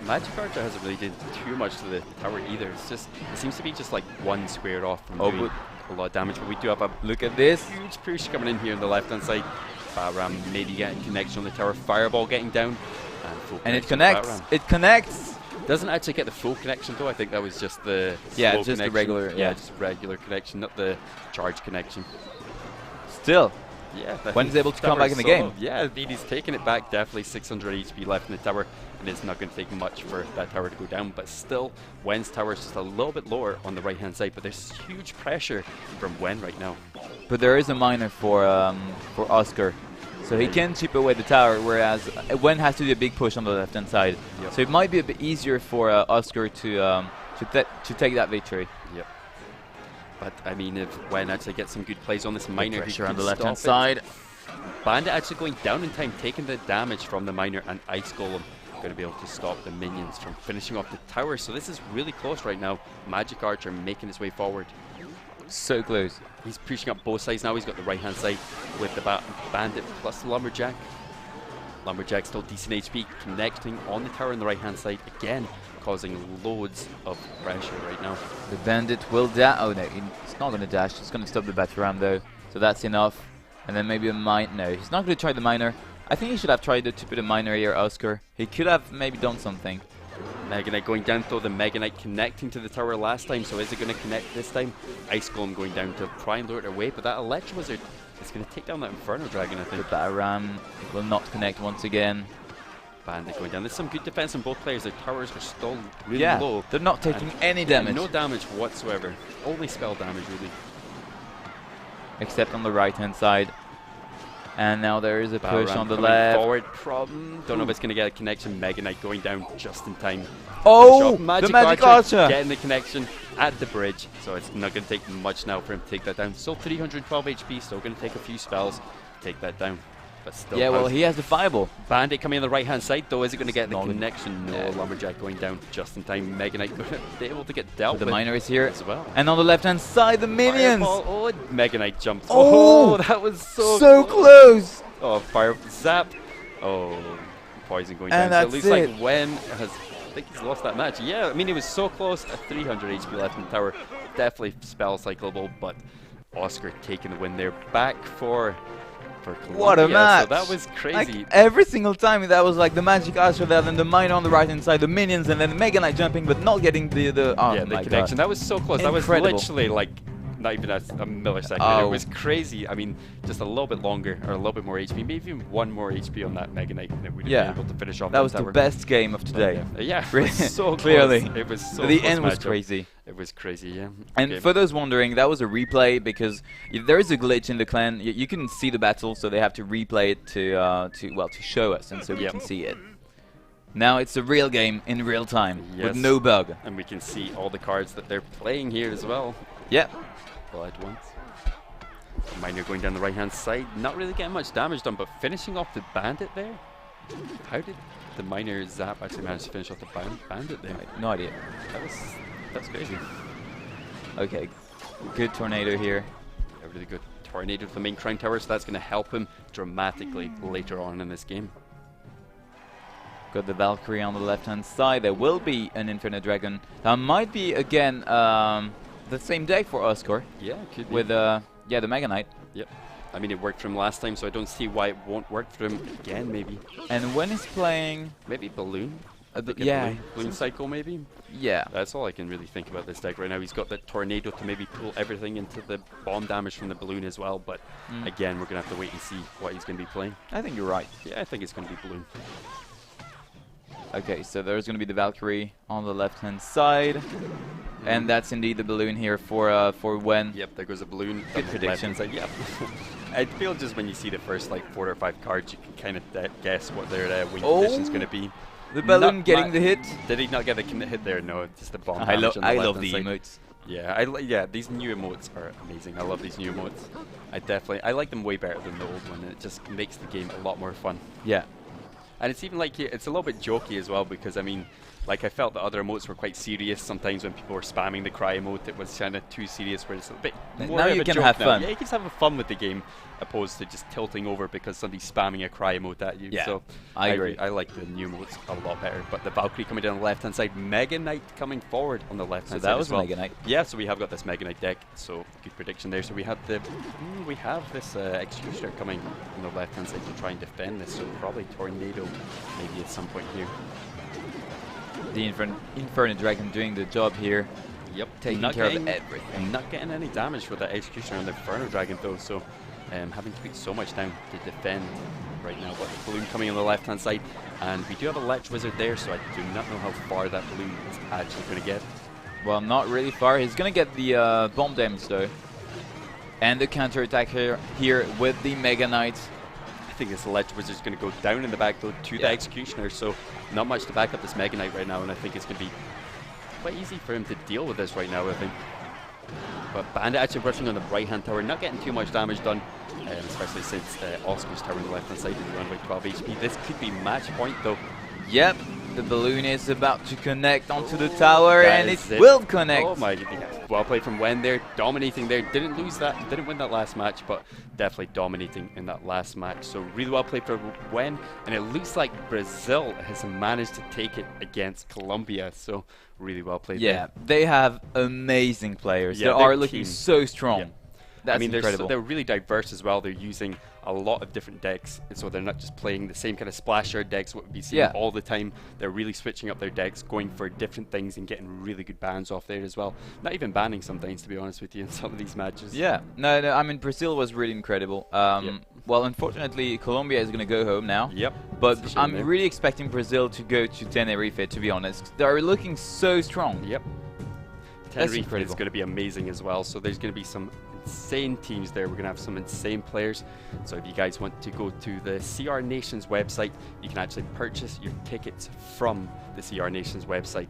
Magic Archer hasn't really did too much to the tower either. It's just, it seems to be just like one square off from doing a lot of damage, but we do have a look at this huge push coming in here on the left-hand side. Batram maybe getting connection on the tower. Fireball getting down. And it connects. It connects. Doesn't actually get the full connection though. I think that was just the just the regular. Yeah, just regular connection, not the charge connection. Still, yeah. Wen's able to come back in the game. Yeah, he's taking it back. Definitely 600 HP left in the tower, and it's not going to take much for that tower to go down. But still, Wen's tower is just a little bit lower on the right-hand side. But there's huge pressure from Wen right now. But there is a miner for Oscar. So he can chip away the tower, whereas Wen has to do a big push on the left-hand side. Yep. So it might be a bit easier for Oscar to take that victory. Yep. But I mean, if Wen actually gets some good plays on this miner, pressure on the left-hand side. Bandit actually going down in time, taking the damage from the miner, and Ice Golem going to be able to stop the minions from finishing off the tower. So this is really close right now. Magic Archer making his way forward. So close. He's pushing up both sides now. He's got the right-hand side with the Bandit plus the Lumberjack. Lumberjack still decent HP, connecting on the tower on the right-hand side again, causing loads of pressure right now. The Bandit will dash. Oh no, it's not going to dash. It's going to stop the Batram though, so that's enough. And then maybe a mine. No, he's not going to try the miner. I think he should have tried to put a miner here, Oscar. He could have maybe done something. Mega Knight going down though, the Mega Knight connecting to the tower last time, so is it going to connect this time? Ice Golem going down to try and lure it away, but that Electro Wizard is going to take down that Inferno Dragon, I think. The Batram will not connect once again. Bandit going down. There's some good defense on both players. Their towers are still really low. They're not taking any damage. No damage whatsoever. Only spell damage, really. Except on the right-hand side. And now there is a push on the left. Forward problem. Don't know if it's going to get a connection. Mega Knight going down just in time. Oh, the Magic Archer getting the connection at the bridge. So it's not going to take much now for him to take that down. Still 312 HP. Still going to take a few spells to take that down. But still, yeah, well, he has the fireball. Bandit coming on the right-hand side, though. Is it going to get the connection? No. Lumberjack going down just in time. Mega Knight going to be able to get dealt with. The miner is here as well. And on the left-hand side, the minions. Fireball. Oh, Mega Knight jumped. Oh, that was so close. Oh, fire zap. Oh, Poison going and down. So it looks like Wen has, I think he's lost that match. Yeah, I mean, he was so close. 300 HP left in the tower. Definitely spell cyclable, but Oscar taking the win there. Back for Colombia. What a match. So that was crazy. Like, every single time that was like the Magic Archer there, then the miner on the right hand side, the minions, and then the Mega Knight jumping but not getting the connection. That was so close. Incredible. That was literally like not even a millisecond. Oh. It was crazy. I mean, just a little bit longer or a little bit more HP, maybe even one more HP on that Mega Knight, and it would have been able to finish off that was tower. the best game of today. Yeah, it Really, was so clearly. close. It was so The close end was matchup. crazy. It was crazy, yeah. And for those wondering, that was a replay because there is a glitch in the clan. You couldn't see the battle, so they have to replay it to show us, and so we can see it. Now it's a real game in real time with no bug. And we can see all the cards that they're playing here as well. Yeah. All at once. Miner going down the right-hand side, not really getting much damage done, but finishing off the bandit there. How did the Miner Zap actually manage to finish off the bandit there? No idea. That's crazy. Okay, good tornado here. A really good tornado to the main crown tower, so that's going to help him dramatically later on in this game. Got the Valkyrie on the left-hand side. There will be an Infinite Dragon. That might be again the same deck for Oscar. Yeah, it could be. With the Mega Knight. Yep. I mean, it worked for him last time, so I don't see why it won't work for him again. Maybe. And when he's playing, maybe Balloon. Yeah. Balloon Cycle, maybe. Yeah. That's all I can really think about this deck right now. He's got that tornado to maybe pull everything into the bomb damage from the balloon as well. But again, we're gonna have to wait and see what he's gonna be playing. I think you're right. Yeah, I think it's gonna be Balloon. Okay, so there's going to be the Valkyrie on the left-hand side, and that's indeed the balloon here for when. Yep, there goes a balloon. Good prediction. Yep. I feel just when you see the first like 4 or 5 cards, you can kind of guess what their win condition is going to be. The balloon getting the hit. Did he not get the hit there? No, just the bomb. I damage on the love the left-hand emotes. side. Yeah, these new emotes are amazing. I love these new emotes. I like them way better than the old one. It just makes the game a lot more fun. Yeah. And it's even like, it's a little bit jokey as well, because I mean, like I felt the other emotes were quite serious. Sometimes when people were spamming the cry emote, it was kind of too serious, where it's a bit more now of you a can joke have now. fun. Yeah, you can just have fun with the game, opposed to just tilting over because somebody's spamming a cry emote at you. Yeah, so I agree. I like the new emotes a lot better. But the Valkyrie coming down the left-hand side, Mega Knight coming forward on the left-hand side. So that was as well. Mega Knight. Yeah, so we have got this Mega Knight deck. So good prediction there. So we have this Executioner coming on the left-hand side to try and defend this. So probably Tornado maybe at some point here. The Inferno Dragon doing the job here. Yep, taking care of everything. Not getting any damage with that Executioner on the Inferno Dragon though, so having to put so much down to defend right now. But the balloon coming on the left-hand side, and we do have a Lich Wizard there, so I do not know how far that balloon is actually going to get. Well, not really far. He's going to get the bomb damage though. And the counter-attack here with the Mega Knight. I think this Lich Wizard is going to go down in the back though to the Executioner, so not much to back up this Mega Knight right now, and I think it's going to be quite easy for him to deal with this right now, I think. But Bandit actually rushing on the right-hand tower, not getting too much damage done, especially since Oscar's tower on the left-hand side is around like 12 HP. This could be match point though. Yep, the balloon is about to connect onto the tower, That and is it will connect. Oh my goodness. Well played from Wen there, dominating there. Didn't win that last match, but definitely dominating in that last match. So really well played for Wen, and it looks like Brazil has managed to take it against Colombia. So really well played. Yeah, there. they have amazing players. Yeah, they their are looking team. so strong. Yeah. That's I mean, incredible. they're really diverse as well. They're using a lot of different decks, and so they're not just playing the same kind of splasher decks what we see all the time. They're really switching up their decks, going for different things and getting really good bans off there as well. Not even banning sometimes, to be honest with you, in some of these matches. Yeah, no, I mean, Brazil was really incredible. Well, unfortunately, Colombia is going to go home now. Yep. But I'm really expecting Brazil to go to Tenerife, to be honest. They're looking so strong. Yep. Tenerife is going to be amazing as well. So there's going to be some insane teams there. We're going to have some insane players. So if you guys want to go to the CR Nations website, you can actually purchase your tickets from the CR Nations website.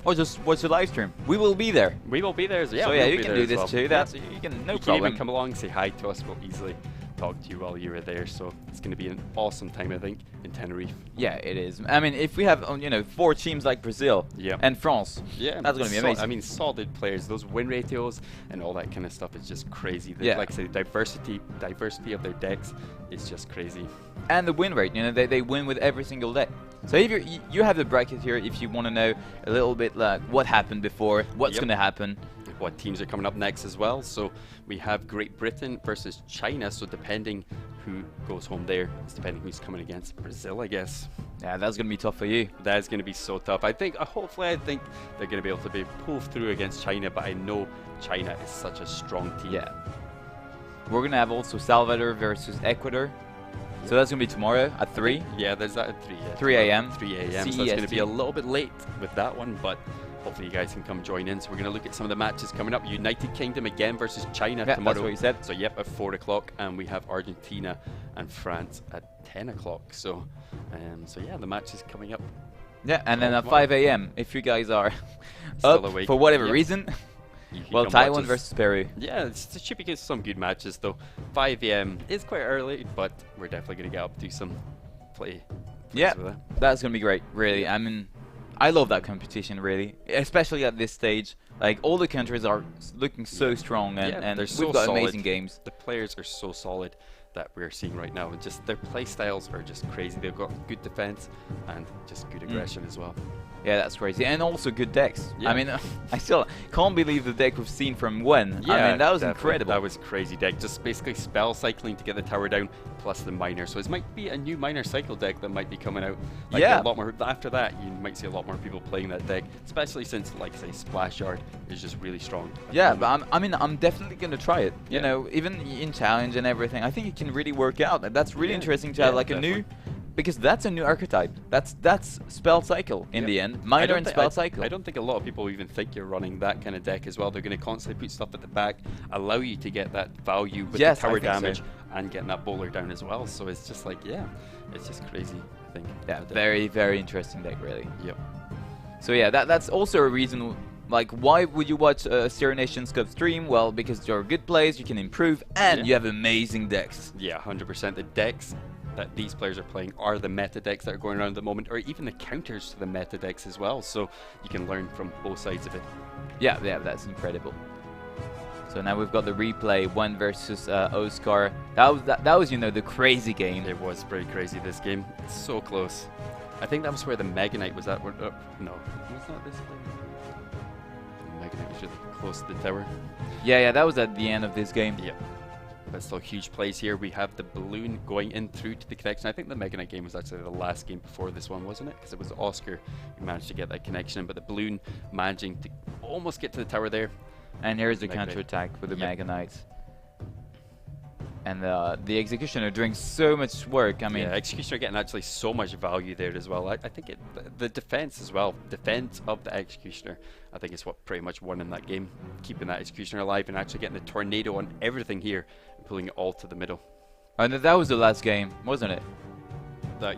Or just watch the live stream. We will be there. We will be there. So yeah, you can do this too. That's you can no you problem. Can even come along, say hi to us. We'll easily talk to you while you were there. So it's going to be an awesome time, I think, in Tenerife. Yeah, it is. I mean, if we have 4 teams like Brazil and France, that's going to be amazing. I mean, solid players. Those win ratios and all that kind of stuff is just crazy. Like I say, diversity of their decks is just crazy. And the win rate, they win with every single deck. So if you have the bracket here, if you want to know a little bit like what happened before, what's going to happen, what teams are coming up next as well. So we have Great Britain versus China. So depending who goes home there, it's depending who's coming against Brazil, I guess. Yeah, that's gonna be tough for you. That's going to be so tough. I think, hopefully, I think they're going to be able to pull through against China, but I know China is such a strong team. Yeah. We're gonna have also Salvador versus Ecuador. So that's gonna be tomorrow at 3. Yeah, there's that at 3. Yeah, 3 a.m. 3 a.m. So it's going to be a little bit late with that one, but hopefully you guys can come join in. So we're going to look at some of the matches coming up. United Kingdom again versus China tomorrow. That's what you said. So yep, at 4 o'clock, and we have Argentina and France at 10 o'clock. So, so yeah, the match is coming up. Yeah, and then at 5 a.m. if you guys are Still up awake. for whatever Yep. reason. You can Well, come Taiwan watch us. versus Peru. Yeah, it should be some good matches though. 5 a.m. is quite early, but we're definitely going to get up, do some play. Yeah, with that. that's gonna be great. Really, I mean, I love that competition. Really, especially at this stage. Like all the countries are looking so strong, and, they're we've so got solid. amazing games. The players are so solid that we're seeing right now, and just their play styles are just crazy. They've got good defense and just good aggression as well. Yeah, that's crazy, and also good decks. Yeah. I mean, I still can't believe the deck we've seen from when. Yeah, I mean, that was definitely. incredible. That was crazy deck. Just basically spell cycling to get the tower down, plus the miner. So it might be a new miner cycle deck that might be coming out. Like Yeah. a lot more. After that, you might see a lot more people playing that deck, especially since, like say, Splash Yard is just really strong. at the Yeah, moment. but I'm definitely gonna try it. You Yeah. know, even in challenge and everything, I think it can really work out. And that's really Yeah, interesting to yeah, have like a definitely. new, because that's a new archetype. That's spell cycle in Yep. the end, I minor don't and thi- spell I- cycle. I don't think a lot of people even think you're running that kind of deck as well. They're going to constantly put stuff at the back, allow you to get that value with Yes, the I tower think so. damage and getting that bowler down as well. So it's just like, yeah, it's just crazy, I think. Yeah, But, very very interesting deck, really. Yep. So yeah, that's also a reason. Like, why would you watch a Sierra Nations Cup stream? Well, because there are good plays, you can improve, and Yeah. you have amazing decks. Yeah, 100%. The decks that these players are playing are the meta decks that are going around at the moment, or even the counters to the meta decks as well. So you can learn from both sides of it. Yeah, that's incredible. So now we've got the replay, 1 versus Oscar. That was you know, the crazy game. It was very crazy, this game. It's so close. I think that was where the Mega Knight was at. No, was not this play. The Mega Knight was really close to the tower. Yeah, that was at the end of this game. Yep. But still huge plays here. We have the balloon going in through to the connection. I think the Mega Knight game was actually the last game before this one, wasn't it? Because it was Oscar who managed to get that connection in, but the balloon managing to almost get to the tower there. And here's the Mega Knight. counter-attack with the Yep. Mega Knights. And the Executioner doing so much work. I mean, Yeah, Executioner getting actually so much value there as well. I think the defense as well, defense of the Executioner, I think is what pretty much won in that game. Keeping that Executioner alive and actually getting the tornado on everything here and pulling it all to the middle. and that was the last game, wasn't it?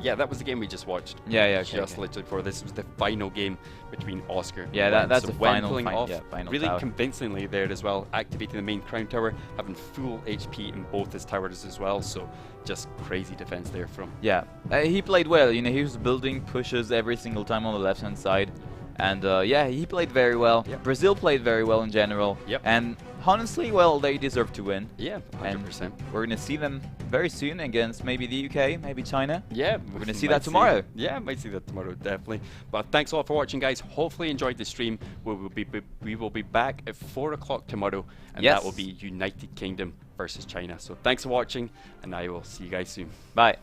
Yeah, that was the game we just watched. Yeah, okay, Just okay. literally before this was the final game between Oscar. Yeah, and that- Wen. that's So the Wen final pulling fight, off yeah, final really tower. convincingly there as well, activating the main crown tower, having full HP in both his towers as well. So just crazy defense there from. Yeah, he played well. You know, he was building pushes every single time on the left-hand side, and yeah, he played very well. Yep. Brazil played very well in general. Yep. And honestly, well, they deserve to win. Yeah, 100%. We're gonna see them very soon against maybe the UK, maybe China. Yeah, We're gonna we see might that tomorrow. Yeah, might see that tomorrow, definitely. But thanks a lot for watching, guys. Hopefully you enjoyed the stream. We will be back at 4 o'clock tomorrow, and Yes. that will be United Kingdom versus China. So thanks for watching, and I will see you guys soon. Bye.